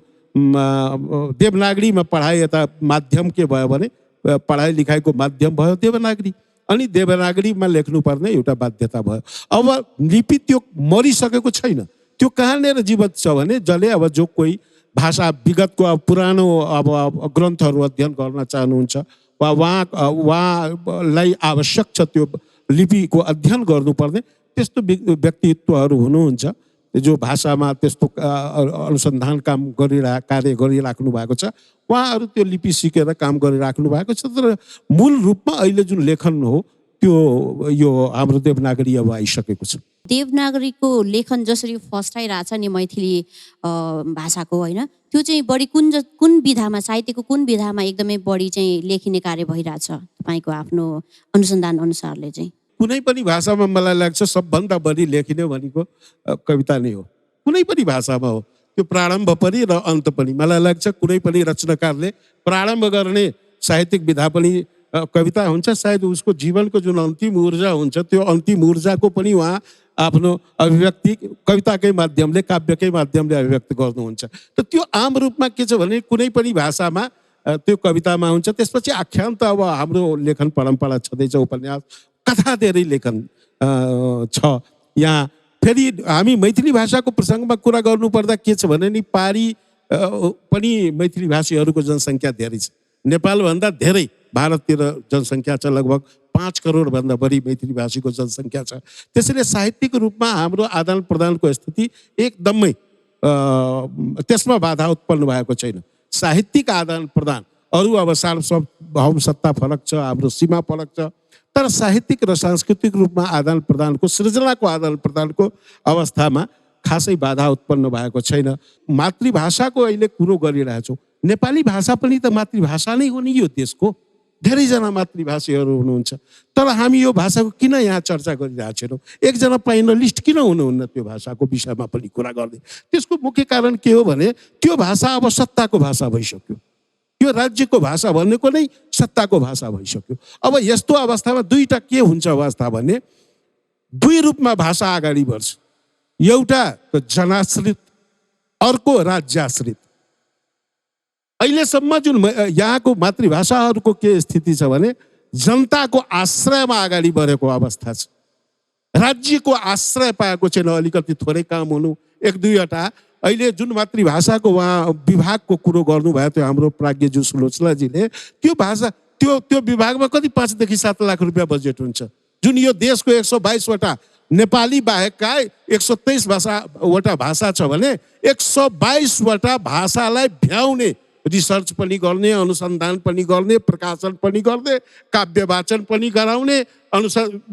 देवनागरीमा पढाइ, यता माध्यम के भयो भने पढाइ लेखाइको माध्यम भयो देवनागरी। अनि देवनागरीमा लेख्नुपर्ने एउटा बाध्यता भयो। अब लिपि त्यो मरिसकेको छैन, त्यो कहाँनिर जीवित छ भने जसले अब जो कोही भाषा विगतको पुरानो अब ग्रन्थहरू अध्ययन गर्न चाहनुहुन्छ वा उहाँलाई आवश्यक छ त्यो लिपिको अध्ययन गर्नुपर्ने त्यस्तो व्यक्तित्वहरू हुनुहुन्छ जो भाषामा त्यस्तो अनुसन्धान कार्य गरिराख्नु भएको छ। उहाँहरू त्यो लिपि सिकेर काम गरिराख्नु भएको छ। तर मूल रूपमा अहिले जुन लेखन हो त्यो यो हाम्रो देवनागरी अब आइसकेको छ। देवनागरीको लेखन जसरी फस्टाइरहेछ नि मैथिली भाषाको होइन, त्यो चाहिँ बढी कुन विधामा, साहित्यको कुन विधामा एकदमै बढी चाहिँ लेखिने कार्य भइरहेछ तपाईँको आफ्नो अनुसन्धान अनुसारले चाहिँ? कुनै पनि भाषामा मलाई लाग्छ सबभन्दा बढी लेखिने भनेको कविता नै हो। कुनै पनि भाषामा हो, त्यो प्रारम्भ पनि र अन्त पनि। मलाई लाग्छ कुनै पनि रचनाकारले प्रारम्भ गर्ने साहित्यिक विधा पनि कविता हुन्छ। सायद उसको जीवनको जुन अन्तिम ऊर्जा हुन्छ त्यो अन्तिम ऊर्जाको पनि उहाँ आफ्नो अभिव्यक्ति कविताकै माध्यमले, काव्यकै माध्यमले अभिव्यक्त गर्नुहुन्छ। त त्यो आम रूपमा के छ भने कुनै पनि भाषामा त्यो कवितामा हुन्छ। त्यसपछि आख्यान त अब हाम्रो लेखन परम्परा छँदैछ, उपन्यास, कथा धेरै लेखन छ। यहाँ फेरि हामी मैथिली भाषाको प्रसङ्गमा कुरा गर्नुपर्दा के छ भने नि पारी पनि मैथिली भाषीहरूको जनसङ्ख्या धेरै छ। नेपालभन्दा धेरै भारततिर जनसङ्ख्या छ, लगभग 5 करोडभन्दा बढी मैथिली भाषीको जनसङ्ख्या छ। त्यसैले साहित्यिक रूपमा हाम्रो आदान प्रदानको स्थिति एकदमै त्यसमा बाधा उत्पन्न भएको छैन। साहित्यिक आदान प्रदान अरू अब सार्वभौम सत्ता फरक छ, हाम्रो सीमा फरक छ, तर साहित्यिक र सांस्कृतिक रूपमा आदान प्रदानको, सृजनाको आदान प्रदानको अवस्थामा खासै बाधा उत्पन्न भएको छैन। मातृभाषाको अहिले कुरो गरिरहेछौँ। नेपाली भाषा पनि त मातृभाषा नै हो नि यो देशको। धेरैजना मातृभाषीहरू हुनुहुन्छ, तर हामी यो भाषाको किन यहाँ चर्चा गरिरहेको छैनौँ? एकजना पैनलिस्ट किन हुनुहुन्न त्यो भाषाको विषयमा पनि कुरा गर्ने? त्यसको मुख्य कारण के हो भने त्यो भाषा अब सत्ताको भाषा भइसक्यो। यो राज्यको भाषा भनेको नै सत्ताको भाषा भइसक्यो। अब यस्तो अवस्थामा 2टा के हुन्छ अवस्था भने 2 रूपमा भाषा अगाडि बढ्छ। एउटा त जनाश्रित, अर्को राज्याश्रित। अहिलेसम्म जुन यहाँको मातृभाषाहरूको के स्थिति छ भने जनताको आश्रयमा अगाडि बढेको अवस्था छ। राज्यको आश्रय पाएको छैन, अलिकति थोरै काम हुनु, एक दुईवटा। अहिले जुन मातृभाषाको उहाँ विभागको कुरो गर्नुभयो त्यो हाम्रो प्राज्ञज्यू सुलोचनाजीले, त्यो भाषा त्यो विभागमा कति 5 देखि 7 लाख रुपियाँ बजेट हुन्छ। जुन यो देशको 122वटा नेपाली बाहेकका 123 वटा भाषा छ भने 122वटा भाषालाई भ्याउने, रिसर्च पनि गर्ने, अनुसन्धान पनि गर्ने, प्रकाशन पनि गर्ने, काव्य वाचन पनि गराउने,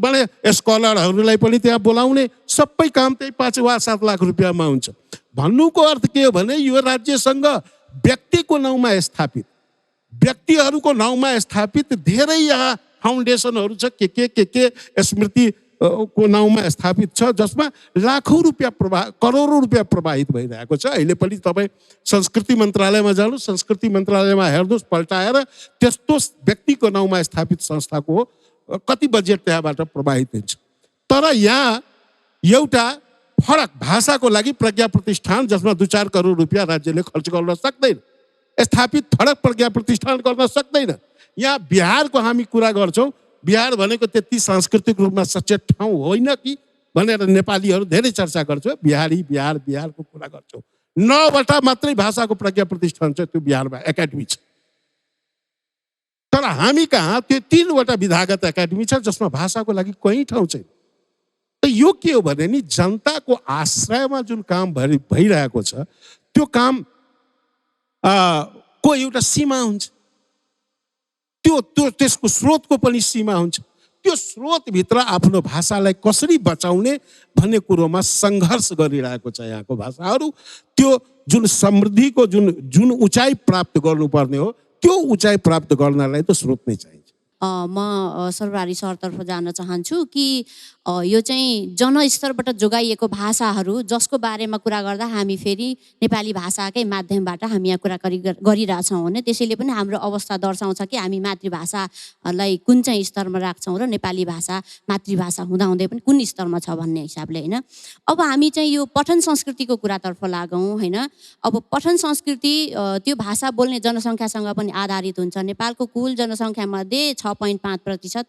बडे स्कलरहरूलाई पनि त्यहाँ बोलाउने, सबै काम त्यही 5 वा 7 लाख रुपियाँमा हुन्छ। भन्नुको अर्थ के हो भने यो राज्यसँग व्यक्तिको नाउँमा स्थापित, व्यक्तिहरूको नाउँमा स्थापित धेरै यहाँ फाउन्डेसनहरू छ, के स्मृति को नाउँमा स्थापित छ, जसमा लाखौं रुपियाँ करोडौं रुपियाँ प्रवाहित भइरहेको छ। अहिले पनि तपाईँ संस्कृति मन्त्रालयमा जानुहोस्, संस्कृति मन्त्रालयमा हेर्नुहोस्, पल्टाएर त्यस्तो व्यक्तिको नाउँमा स्थापित संस्थाको कति बजेट त्यहाँबाट प्रवाहित हुन्छ। तर यहाँ एउटा फरक भाषाको लागि प्रज्ञा प्रतिष्ठान, जसमा 2-4 करोड रुपियाँ राज्यले खर्च गर्न सक्दैन, स्थापित फरक प्रज्ञा प्रतिष्ठान गर्न सक्दैन। यहाँ बिहारको हामी कुरा गर्छौँ, बिहार भनेको त्यति सांस्कृतिक रूपमा सचेत ठाउँ होइन कि भनेर नेपालीहरू धेरै चर्चा गर्छ। बिहारको कुरा गर्छौँ, 9वटा मात्रै भाषाको प्रज्ञा प्रतिष्ठान छ, त्यो बिहारमा एकाडेमी छ। तर हामी कहाँ त्यो 3वटा विधागत एकाडेमी छ, जसमा भाषाको लागि कहीँ ठाउँ छैन। त यो के हो भने नि जनताको आश्रयमा जुन काम भइरहेको छ, त्यो काम को एउटा सीमा हुन्छ, त्यसको स्रोतको पनि सीमा हुन्छ। त्यो स्रोतभित्र आफ्नो भाषालाई कसरी बचाउने भन्ने कुरोमा सङ्घर्ष गरिरहेको छ यहाँको भाषाहरू। त्यो जुन समृद्धिको जुन उचाइ प्राप्त गर्नुपर्ने हो, त्यो उचाइ प्राप्त गर्नलाई त स्रोत नै चाहिन्छ। म सर्वहारी सरतर्फ जान चाहन्छु कि यो चाहिँ जनस्तरबाट जोगाइएको भाषाहरू जसको बारेमा कुरा गर्दा हामी फेरि नेपाली भाषाकै माध्यमबाट हामी यहाँ कुरा गरिरहेछौँ भने त्यसैले पनि हाम्रो अवस्था दर्शाउँछ कि हामी मातृभाषालाई कुन चाहिँ स्तरमा राख्छौँ र नेपाली भाषा मातृभाषा हुँदाहुँदै पनि कुन स्तरमा छ भन्ने हिसाबले, होइन। अब हामी चाहिँ यो पठन संस्कृतिको कुरातर्फ लागौँ, होइन। अब पठन संस्कृति त्यो भाषा बोल्ने जनसङ्ख्यासँग पनि आधारित हुन्छ। नेपालको कुल जनसङ्ख्यामध्ये 6.5%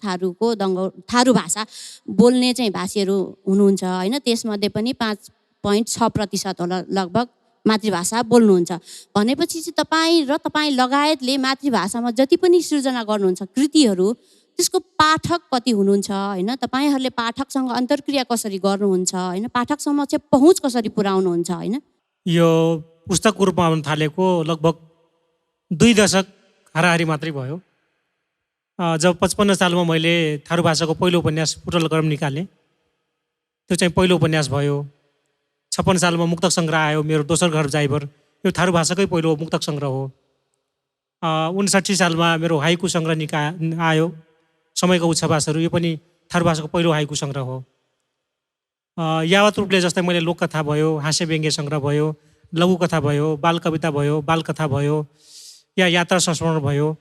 थारू भाषा बोल्ने चाहिँ भाषीहरू हुनुहुन्छ, होइन। त्यसमध्ये पनि 5.6% होला लगभग मातृभाषा बोल्नुहुन्छ। भनेपछि चाहिँ तपाईँ लगायतले मातृभाषामा जति पनि सृजना गर्नुहुन्छ कृतिहरू, त्यसको पाठक कति हुनुहुन्छ, होइन। तपाईँहरूले पाठकसँग अन्तर्क्रिया कसरी गर्नुहुन्छ, होइन। पाठकसम्म चाहिँ पहुँच कसरी पुर्याउनुहुन्छ, होइन। यो पुस्तकको रूपमा आउन थालेको लगभग 2 दशक हाराहारी मात्रै भयो। जब 55 सालमा मैले थारू भाषाको पहिलो उपन्यास पुटल गरम निकालेँ, त्यो चाहिँ पहिलो उपन्यास भयो। 56 सालमा मुक्तक सङ्ग्रह आयो, मेरो दोस्रो घर जाइबर, यो थारू भाषाकै पहिलो मुक्तक सङ्ग्रह हो। 59 सालमा मेरो हाइकु सङ्ग्रह आयो, समयको उच्छवासहरू, यो पनि थारू भाषाको पहिलो हाइकु सङ्ग्रह हो। यावत रूपले जस्तै मैले लोककथा भयो, हाँस्य व्यङ्ग्य सङ्ग्रह भयो, लघुकथा भयो, बाल कविता भयो, बालकथा भयो, या यात्रा संस्मरण भयो।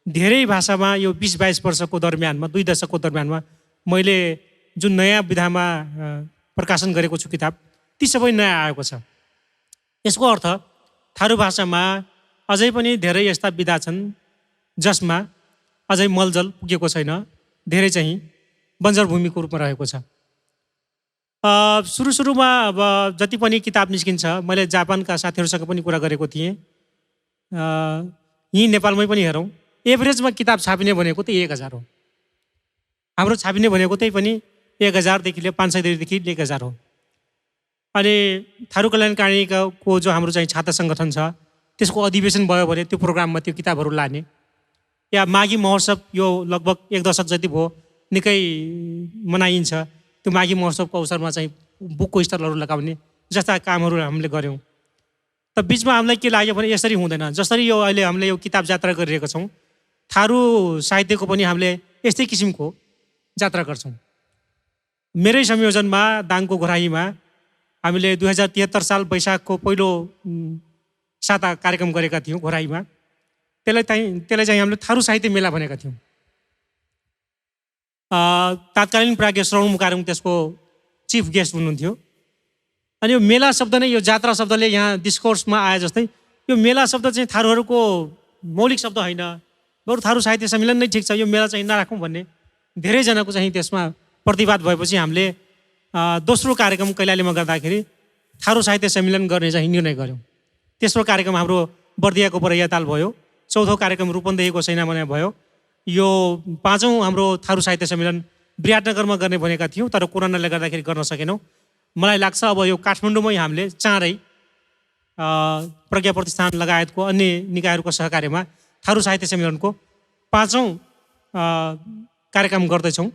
धेरै भाषामा यो 20-22 वर्षको दरमियानमा, 2 दशकको दरमियानमा मैले जुन नयाँ विधामा प्रकाशन गरेको छु किताब, ती सबै नयाँ आएको छ। यसको अर्थ थारू भाषामा अझै पनि धेरै यस्ता विधा छन् जसमा अझै मलजल पुगेको छैन, धेरै चाहिँ बन्जर भूमिको रूपमा रहेको छ। सुरुमा अब जति पनि किताब निस्किन्छ, मैले जापानका साथीहरूसँग पनि कुरा गरेको थिएँ। यहीँ नेपालमै पनि हेरौँ, एभरेजमा किताब छापिने भनेको त 1000 हो। हाम्रो छापिने भनेको त्यही पनि 1000 देखि लिएर 500 देखि 1000 हो। अनि थारू कल्याणकारीको जो हाम्रो चाहिँ छात्र सङ्गठन छ, त्यसको अधिवेशन भयो भने त्यो प्रोग्राममा त्यो किताबहरू लाने, या माघी महोत्सव यो लगभग 1 दशक जति भयो निकै मनाइन्छ, त्यो माघी महोत्सवको अवसरमा चाहिँ बुकको स्टलहरू लगाउने जस्ता कामहरू हामीले गऱ्यौँ। त बिचमा हामीलाई के लाग्यो भने यसरी हुँदैन। जसरी यो अहिले हामीले यो किताब जात्रा गरिरहेका छौँ, थारू साहित्यको पनि हामीले यस्तै किसिमको जात्रा गर्छौँ। मेरै संयोजनमा दाङको घोराहीमा हामीले 2073 साल वैशाखको पहिलो साता कार्यक्रम गरेका थियौँ घोराहीमा। त्यसलाई चाहिँ हामीले थारू साहित्य मेला भनेका थियौँ। तात्कालीन प्राज्ञ श्रवण मुकारुङ त्यसको चिफ गेस्ट हुनुहुन्थ्यो। अनि यो मेला शब्द नै यो जात्रा शब्दले यहाँ डिस्कोर्समा आए जस्तै यो मेला शब्द चाहिँ थारूहरूको मौलिक शब्द होइन, बरु थारू साहित्य सम्मेलन नै ठिक छ, यो मेला चाहिँ नराखौँ भन्ने धेरैजनाको चाहिँ त्यसमा प्रतिवाद भएपछि हामीले दोस्रो कार्यक्रम कैलालीमा गर्दाखेरि थारू साहित्य सम्मेलन गर्ने चाहिँ निर्णय गऱ्यौँ। तेस्रो कार्यक्रम हाम्रो बर्दियाको बरैयाताल भयो, चौथो कार्यक्रम रूपन्देहीको सैनामना भयो, यो पाँचौँ हाम्रो थारू साहित्य सम्मेलन विराटनगरमा गर्ने भनेका थियौँ, तर कोरोनाले गर्दाखेरि गर्न सकेनौँ। मलाई लाग्छ अब यो काठमाडौँमै हामीले चाँडै प्रज्ञा प्रतिष्ठान लगायतको अन्य निकायहरूको सहकार्यमा थारू साहित्य सम्मेलनको 5औँ कार्यक्रम गर्दैछौँ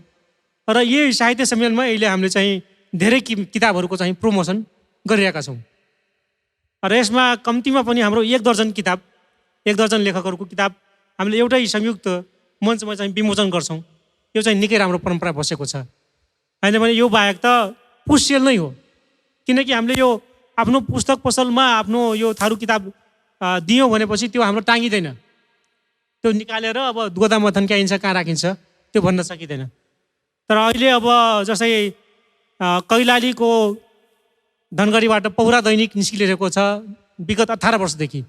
र यही साहित्य सम्मेलनमा अहिले हामीले चाहिँ धेरै किताबहरूको चाहिँ प्रमोसन गरिरहेका छौँ र यसमा कम्तीमा पनि हाम्रो 1 दर्जन किताब, 1 दर्जन लेखकहरूको किताब हामीले एउटै संयुक्त मञ्चमा चाहिँ विमोचन गर्छौँ। यो चाहिँ निकै राम्रो परम्परा बसेको छ। होइन भने यो बाहेक त पुसेल नै हो, किनकि हामीले यो आफ्नो पुस्तक पसलमा आफ्नो यो थारू किताब दियौँ भनेपछि त्यो हाम्रो टाँगिँदैन, त्यो निकालेर अब गोदाममा थन्क्याइन्छ, कहाँ राखिन्छ त्यो भन्न सकिँदैन। तर अहिले अब जस्तै कैलालीको धनगढीबाट पौरा दैनिक निस्किरहेको छ विगत 18 वर्षदेखि।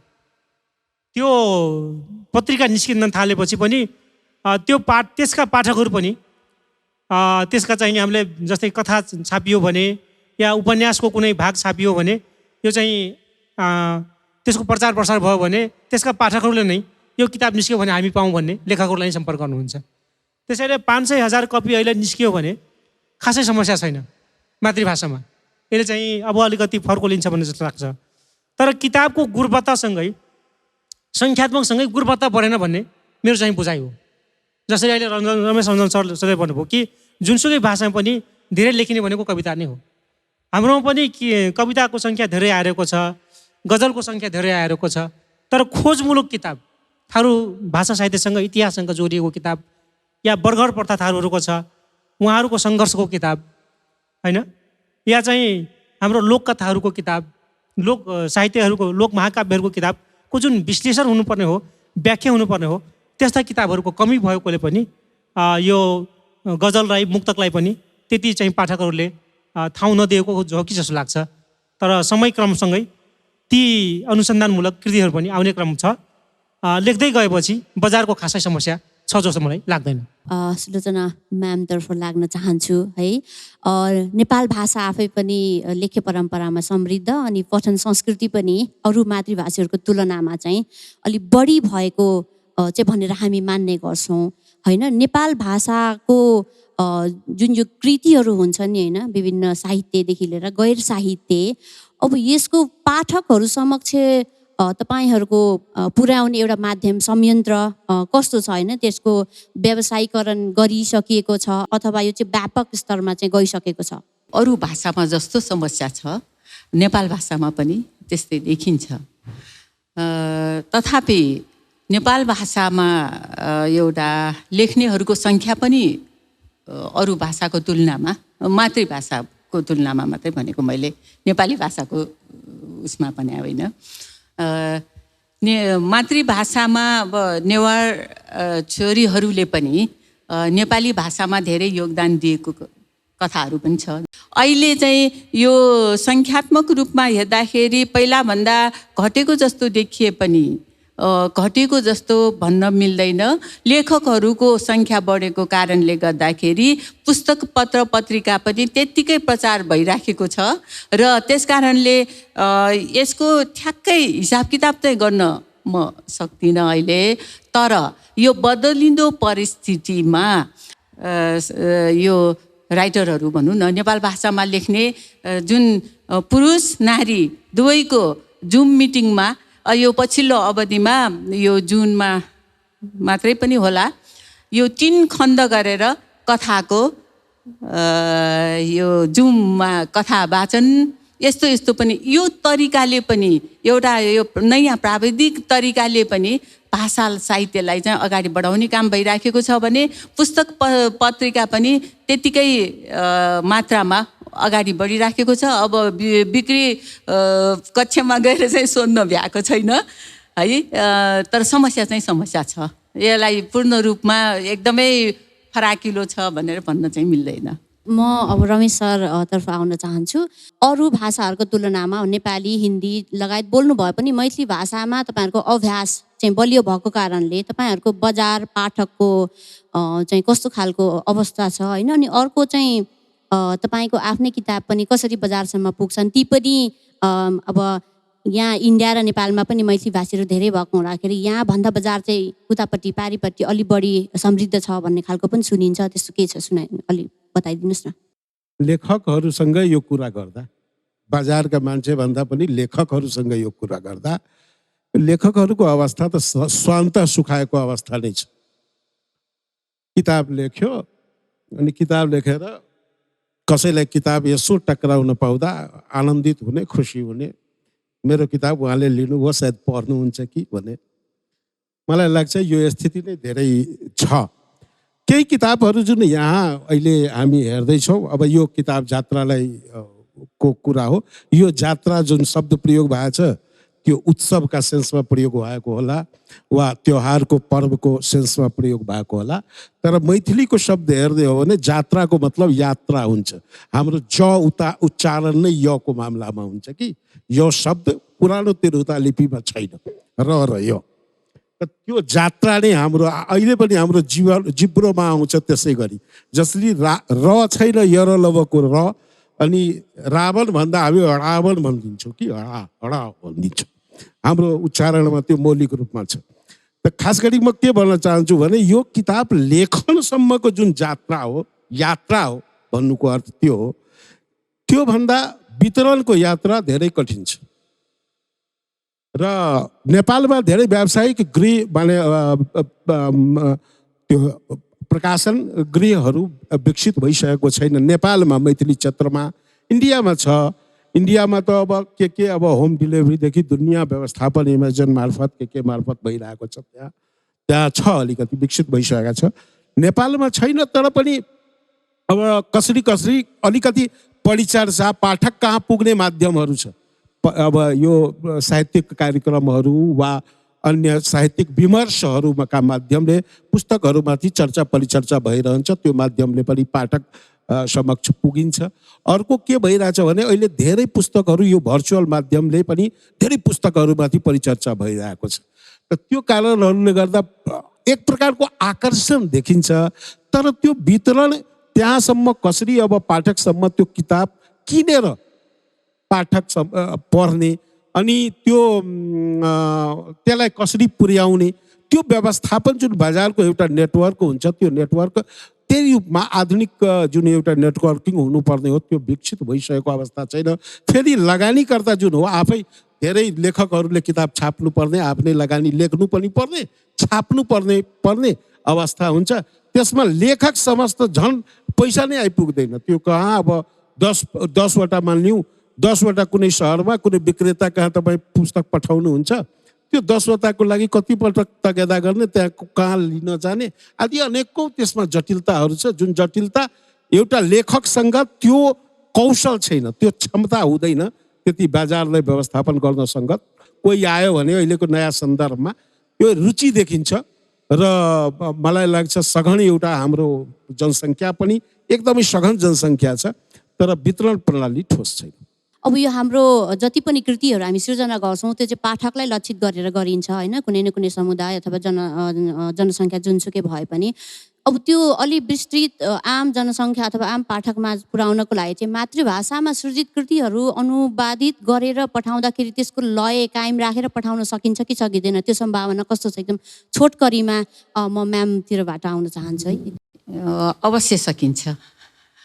त्यो पत्रिका निस्किन थालेपछि पनि त्यो त्यसका पाठकहरू पनि त्यसका चाहिँ हामीले जस्तै कथा छापियो भने या उपन्यासको कुनै भाग छापियो भने यो चाहिँ त्यसको प्रचार प्रसार भयो भने त्यसका पाठकहरूले नै यो किताब निस्क्यो भने हामी पाऊँ भन्ने लेखकहरूलाई सम्पर्क गर्नुहुन्छ। त्यसैले 500,000 कपी अहिले निस्कियो भने खासै समस्या छैन मातृभाषामा, यसले चाहिँ अब अलिकति फर्को लिन्छ भन्ने जस्तो लाग्छ। तर किताबको गुणवत्तासँगै सङ्ख्यात्मकसँगै गुणवत्ता बढेन भन्ने मेरो चाहिँ बुझाइ हो। जसरी अहिले रमेश रञ्जन सरले सधैँ भन्नुभयो कि जुनसुकै भाषामा पनि धेरै लेखिने भनेको कविता नै हो। हाम्रोमा पनि कविताको सङ्ख्या धेरै आएको छ, गजलको सङ्ख्या धेरै आएको छ, तर खोजमूलक किताब थारू भाषा साहित्यसँग इतिहाससँग जोडिएको किताब या बर्गर प्रथा थारूहरूको छ, उहाँहरूको सङ्घर्षको किताब होइन, या चाहिँ हाम्रो लोककथाहरूको किताब, लोक साहित्यहरूको, लोक महाकाव्यहरूको किताबको जुन विश्लेषण हुनुपर्ने हो, व्याख्या हुनुपर्ने हो, त्यस्ता किताबहरूको कमी भएकोले पनि यो गजललाई, मुक्तकलाई पनि त्यति चाहिँ पाठकहरूले ठाउँ नदिएको हो कि जस्तो लाग्छ। तर समयक्रमसँगै ती अनुसन्धानमूलक कृतिहरू पनि आउने क्रम छ। लेख्दै गएपछि बजारको खासै समस्या छ जस्तो मलाई लाग्दैन। सुलोचना म्यामतर्फ लाग्न चाहन्छु है। नेपाल भाषा आफै पनि लेख्य परम्परामा समृद्ध अनि पठन संस्कृति पनि अरू मातृभाषीहरूको तुलनामा चाहिँ अलिक बढी भएको चाहिँ भनेर हामी मान्ने गर्छौँ होइन। नेपाल भाषाको जुन यो कृतिहरू हुन्छ नि होइन, विभिन्न साहित्यदेखि लिएर गैर साहित्य, अब यसको पाठकहरू समक्ष तपाईँहरूको पुर्याउने एउटा माध्यम संयन्त्र कस्तो छ होइन, त्यसको व्यावसायीकरण गरिसकिएको छ अथवा यो चाहिँ व्यापक स्तरमा चाहिँ गइसकेको छ? अरू भाषामा जस्तो समस्या छ नेपाल भाषामा पनि त्यस्तै देखिन्छ। तथापि नेपाल भाषामा एउटा लेख्नेहरूको सङ्ख्या पनि अरू भाषाको तुलनामा, मातृभाषाको तुलनामा मात्रै भनेको मैले, नेपाली भाषाको उसमा पनि होइन, मातृभाषामा अब नेवार छोरीहरूले पनि नेपाली भाषामा धेरै योगदान दिएको कथाहरू पनि छ। अहिले चाहिँ यो सङ्ख्यात्मक रूपमा हेर्दाखेरि पहिलाभन्दा घटेको जस्तो देखिए पनि घटेको जस्तो भन्न मिल्दैन। लेखकहरूको सङ्ख्या बढेको कारणले गर्दाखेरि पुस्तक पत्र पत्रिका पनि त्यत्तिकै प्रचार भइराखेको छ र त्यस कारणले यसको ठ्याक्कै हिसाब किताब चाहिँ गर्न म सक्दिनँ अहिले। तर यो बदलिँदो परिस्थितिमा यो राइटरहरू भनौँ न, नेपाल भाषामा लेख्ने जुन पुरुष नारी दुवैको जुम मिटिङमा यो पछिल्लो अवधिमा, यो जुनमा मात्रै पनि होला, यो 3 खण्ड गरेर कथाको यो जुममा कथा वाचन यस्तो यस्तो पनि, यो तरिकाले पनि एउटा यो नयाँ प्राविधिक तरिकाले पनि भाषा साहित्यलाई चाहिँ अगाडि बढाउने काम भइराखेको छ भने पुस्तक पत्रिका पनि त्यत्तिकै मात्रामा अगाडि बढिराखेको छ। अब बिक्री कक्षमा गएर चाहिँ सोध्न भ्याएको छैन है, तर समस्या चाहिँ समस्या छ। यसलाई पूर्ण रूपमा एकदमै फराकिलो छ भनेर भन्न चाहिँ मिल्दैन। म अब रमेश सर तर्फ आउन चाहन्छु। अरू भाषाहरूको तुलनामा नेपाली, हिन्दी लगायत बोल्नु भए पनि मैथिली भाषामा तपाईँहरूको अभ्यास चाहिँ बलियो भएको कारणले तपाईँहरूको बजार पाठकको चाहिँ कस्तो खालको अवस्था छ होइन। अनि अर्को चाहिँ तपाईँको आफ्नै किताब पनि कसरी बजारसम्म पुग्छन्, ती पनि अब यहाँ इन्डिया र नेपालमा पनि मैथिली भाषीहरू धेरै भएको हुँदाखेरि यहाँभन्दा बजार चाहिँ उतापट्टि पारिपट्टि अलि बढी समृद्ध छ भन्ने खालको पनि सुनिन्छ। त्यस्तो के छ अलि बताइदिनुहोस् न। लेखकहरूसँग यो कुरा गर्दा, बजारका मान्छे भन्दा पनि लेखकहरूसँग यो कुरा गर्दा लेखकहरूको अवस्था त स्वान्त सुखाएको अवस्था नै छ। किताब लेख्यो अनि किताब लेखेर कसैलाई किताब यसो टक्राउन पाउँदा आनन्दित हुने, खुसी हुने, मेरो किताब उहाँले लिनुभयो सायद पढ्नुहुन्छ कि भने मलाई लाग्छ यो स्थिति नै धेरै छ। केही किताबहरू जुन यहाँ अहिले हामी हेर्दैछौँ, अब यो किताब जात्रालाई को कुरा हो। यो जात्रा जुन शब्द प्रयोग भएको छ त्यो उत्सवका सेन्समा प्रयोग भएको होला वा त्योहारको पर्वको सेन्समा प्रयोग भएको होला। तर मैथिलीको शब्द हेर्दै हो भने जात्राको मतलब यात्रा हुन्छ। हाम्रो उच्चारण नै यको मामलामा हुन्छ कि यो शब्द पुरानो तिरुता लिपिमा छैन, र यो त्यो जात्रा नै हाम्रो अहिले पनि हाम्रो जिब्रोमा आउँछ। त्यसै गरी जसरी र छैन यर लवको र, अनि रावण भन्दा हामी रावण भनिदिन्छौँ कि हडा भनिदिन्छौँ। हाम्रो उच्चारणमा त्यो मौलिक रूपमा छ। त खास गरी म के भन्न चाहन्छु भने यो किताब लेखनसम्मको जुन यात्रा हो भन्नुको अर्थ त्यो हो। त्योभन्दा वितरणको यात्रा धेरै कठिन छ। र नेपालमा धेरै व्यावसायिक गृह माने त्यो प्रकाशन गृहहरू विकसित भइसकेको छैन नेपालमा, मैथिली क्षेत्रमा। इन्डियामा छ। इन्डियामा त अब के अब होम डेलिभरीदेखि दुनियाँ व्यवस्थापन एमाजोन मार्फत के मार्फत भइरहेको छ। त्यहाँ छ, अलिकति विकसित भइसकेको छ। नेपालमा छैन। तर पनि अब कसरी अलिकति परिचर्चा पाठक कहाँ पुग्ने माध्यमहरू छ। अब यो साहित्यिक कार्यक्रमहरू वा अन्य साहित्यिक विमर्शहरूका माध्यमले पुस्तकहरूमाथि चर्चा परिचर्चा भइरहन्छ। त्यो माध्यमले पनि पाठक समक्ष पुगिन्छ। अर्को के भइरहेछ भने अहिले धेरै पुस्तकहरू यो भर्चुअल माध्यमले पनि धेरै पुस्तकहरूमाथि परिचर्चा भइरहेको छ। र त्यो कारणहरूले गर्दा एक प्रकारको आकर्षण देखिन्छ। तर त्यो वितरण त्यहाँसम्म कसरी अब पाठकसम्म त्यो किताब किनेर पाठक पढ्ने अनि त्यसलाई कसरी पुर्याउने, त्यो व्यवस्थापन जुन बजारको एउटा नेटवर्क हुन्छ, त्यो नेटवर्क त्यही रूपमा आधुनिक जुन एउटा नेटवर्किङ हुनुपर्ने हो त्यो विकसित भइसकेको अवस्था छैन। फेरि लगानीकर्ता जुन हो आफै धेरै लेखकहरूले किताब छाप्नु पर्ने, आफ्नै लगानी लेख्नु पनि पर्ने, छाप्नु पर्ने अवस्था हुन्छ। त्यसमा लेखक समस्त झन् पैसा नै आइपुग्दैन। त्यो कहाँ अब 10वटा मान्यौँ, 10वटा कुनै शहरमा कुनै विक्रेता कहाँ तपाईँ पुस्तक पठाउनुहुन्छ, त्यो 10वटाको लागि कतिपल्ट तगेदा गर्ने, त्यहाँ कहाँ लिन जाने आदि अनेकौँ त्यसमा जटिलताहरू छ। जुन जटिलता एउटा लेखकसँग त्यो कौशल छैन, त्यो क्षमता हुँदैन त्यति बजारलाई व्यवस्थापन गर्नसँग। कोही आयो भने अहिलेको नयाँ सन्दर्भमा त्यो रुचि देखिन्छ। र मलाई लाग्छ सघन एउटा हाम्रो जनसङ्ख्या पनि एकदमै सघन जनसङ्ख्या छ, तर वितरण प्रणाली ठोस छैन। अब यो हाम्रो जति पनि कृतिहरू हामी सृजना गर्छौँ त्यो चाहिँ पाठकलाई लक्षित गरेर गरिन्छ होइन। कुनै न कुनै समुदाय अथवा जनसङ्ख्या जुनसुकै भए पनि अब त्यो अलि विस्तृत आम जनसङ्ख्या अथवा आम पाठकमा पुर्याउनको लागि चाहिँ मातृभाषामा सृजित कृतिहरू अनुवादित गरेर पठाउँदाखेरि त्यसको लय कायम राखेर पठाउन सकिन्छ कि सकिँदैन, त्यो सम्भावना कस्तो छ? एकदम छोटकरीमा म म्यामतिरबाट आउन चाहन्छु है। अवश्य सकिन्छ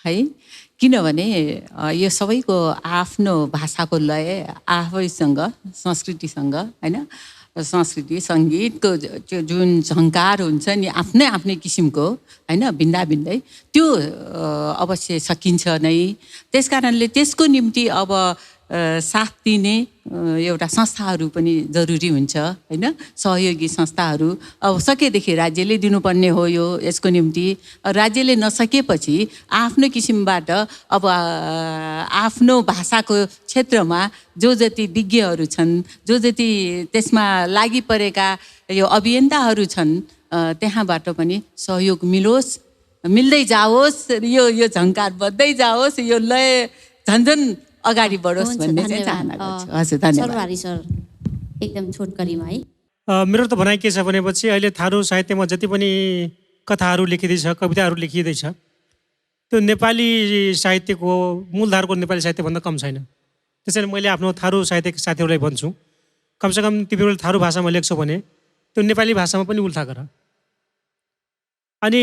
है, किनभने यो सबैको आफ्नो भाषाको लय आफैसँग संस्कृतिसँग होइन, संस्कृति सङ्गीतको जुन झङ्कार हुन्छ नि आफ्नै किसिमको होइन, भिन्दै त्यो अवश्य सकिन्छ नै। त्यस कारणले त्यसको निम्ति अब साथ दिने एउटा संस्थाहरू पनि जरुरी हुन्छ होइन, सहयोगी संस्थाहरू। अब सकेदेखि राज्यले दिनुपर्ने हो यो यसको निम्ति। राज्यले नसकेपछि आफ्नो किसिमबाट अब आफ्नो भाषाको क्षेत्रमा जो जति विज्ञहरू छन्, जो जति त्यसमा लागि परेका यो अभियन्ताहरू छन्, त्यहाँबाट पनि सहयोग मिलोस् मिल्दै जाओस्, यो झङ्कार बढ्दै जाओस्, यो लय झन्झन अगाडि बढोस् हुन्छ, भन्ने चाहिँ धन्यवाद। चाहना गर्छु। हजुर, धन्यवाद। सर्वहारी सर एकदम छोटकरीमा है। मेरो त भनाइ के छ भनेपछि अहिले थारू साहित्यमा जति पनि कथाहरू लेखिँदैछ, कविताहरू लेखिँदैछ, त्यो नेपाली साहित्यको मूलधारको नेपाली साहित्यभन्दा कम छैन। त्यसैले मैले आफ्नो थारू साहित्यिक साथीहरूलाई भन्छु, कमसेकम तिमीहरूले थारू भाषामा लेख्छौ भने त्यो नेपाली भाषामा पनि उल्था गर। अनि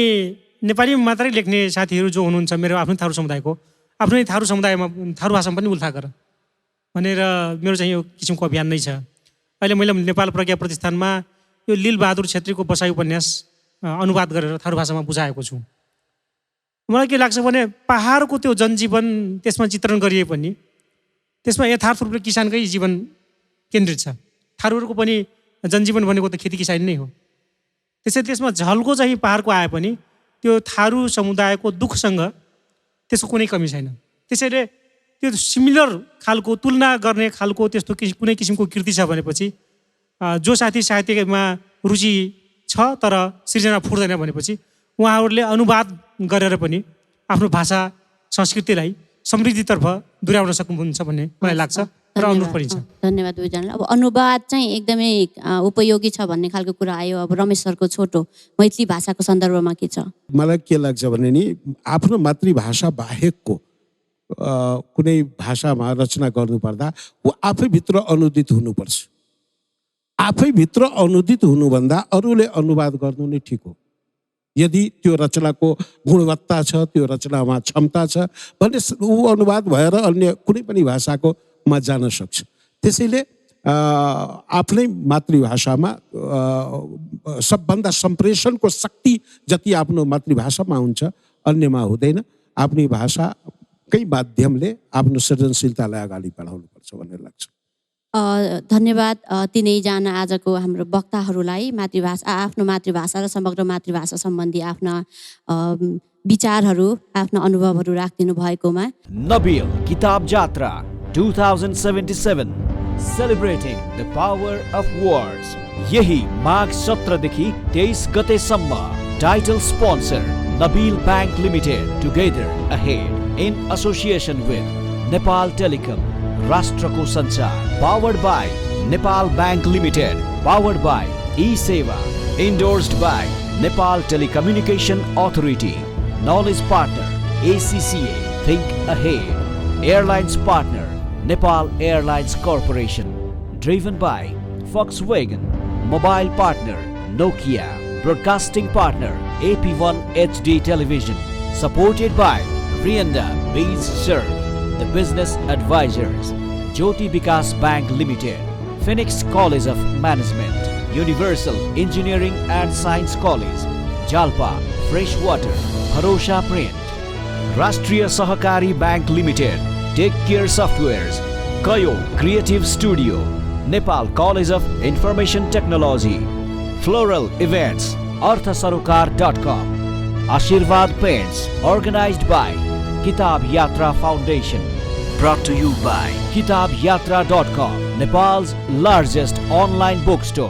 नेपालीमा मात्रै लेख्ने साथीहरू जो हुनुहुन्छ मेरो आफ्नो थारू समुदायको, आफ्नै थारू समुदायमा थारू भाषामा पनि उल्था गर भनेर मेरो चाहिँ यो किसिमको अभियान नै छ। अहिले मैले नेपाल प्रज्ञा प्रतिष्ठानमा यो लीलबहादुर छेत्रीको बसाइ उपन्यास अनुवाद गरेर थारू भाषामा बुझाएको छु। मलाई के लाग्छ भने पहाडको त्यो जनजीवन त्यसमा चित्रण गरिए पनि त्यसमा यथार्थ रूपले किसानकै जीवन केन्द्रित छ। थारूहरूको पनि जनजीवन भनेको त खेती किसानी नै हो। त्यसमा झल्को चाहिँ पहाडको आए पनि त्यो थारू समुदायको दुःखसँग त्यसको कुनै कमी छैन। त्यसैले त्यो सिमिलर खालको तुलना गर्ने खालको त्यस्तो कुनै किसिमको कृति छ भनेपछि जो साथी साहित्यमा रुचि छ तर सृजना फुट्दैन भनेपछि उहाँहरूले अनुवाद गरेर पनि आफ्नो भाषा संस्कृतिलाई समृद्धितर्फ डोर्याउन सक्नुहुन्छ भन्ने मलाई लाग्छ र अनुरोध पनि छ। धन्यवाद दुवैजनालाई। अब अनुवाद चाहिँ एकदमै उपयोगी छ भन्ने खालको कुरा आयो। अब रमेश सरको छोटो मैथिली भाषाको सन्दर्भमा के छ? मलाई के लाग्छ भने नि आफ्नो मातृभाषा बाहेकको कुनै भाषामा रचना गर्नुपर्दा ऊ आफैभित्र अनुदित हुनुपर्छ। आफैभित्र अनुदित हुनुभन्दा अरूले अनुवाद गर्नु नै ठिक हो। यदि त्यो रचनाको गुणवत्ता छ, त्यो रचनामा क्षमता छ भने ऊ अनुवाद भएर अन्य कुनै पनि भाषाकोमा जान सक्छ। त्यसैले आफ्नै मातृभाषामा सबभन्दा सम्प्रेषणको शक्ति जति आफ्नो मातृभाषामा हुन्छ अन्यमा हुँदैन। आफ्नै भाषाकै माध्यमले आफ्नो सृजनशीलतालाई अगाडि बढाउनुपर्छ भन्ने लाग्छ। धन्यवाद तिनैजना आजको हाम्रो वक्ताहरूलाई मातृभाषा आफ्नो मातृभाषा र समग्र मातृभाषा सम्बन्धी आफ्ना विचारहरू आफ्ना अनुभवहरू राखिदिनु भएकोमा। Nabil Kitab Jatra 2077 Celebrating the Power of Words, यही माघ 17 देखि 23 गतेसम्म। Title sponsor Nabil Bank Limited, together ahead in association with Nepal Telecom, राष्ट्रको संचार। Powered by Nepal Bank Limited, powered by E-Seva, endorsed by Nepal Telecommunication Authority, knowledge partner ACCA, think ahead, airlines partner Nepal Airlines Corporation, driven by Volkswagen, mobile partner Nokia, broadcasting partner AP1 HD Television, supported by Rianda Bees Serve, the business advisors, Jyoti Vikas Bank Limited, Phoenix College of Management, Universal Engineering and Science College, Jalpa Freshwater, Bharosha Print, Rashtriya Sahakari Bank Limited, Take Care Softwares, Kayo Creative Studio, Nepal College of Information Technology, Floral Events, arthasarokar.com, Ashirvad Paints, organized by Kitab Yatra Foundation, brought to you by KitabYatra.com, Nepal's largest online bookstore.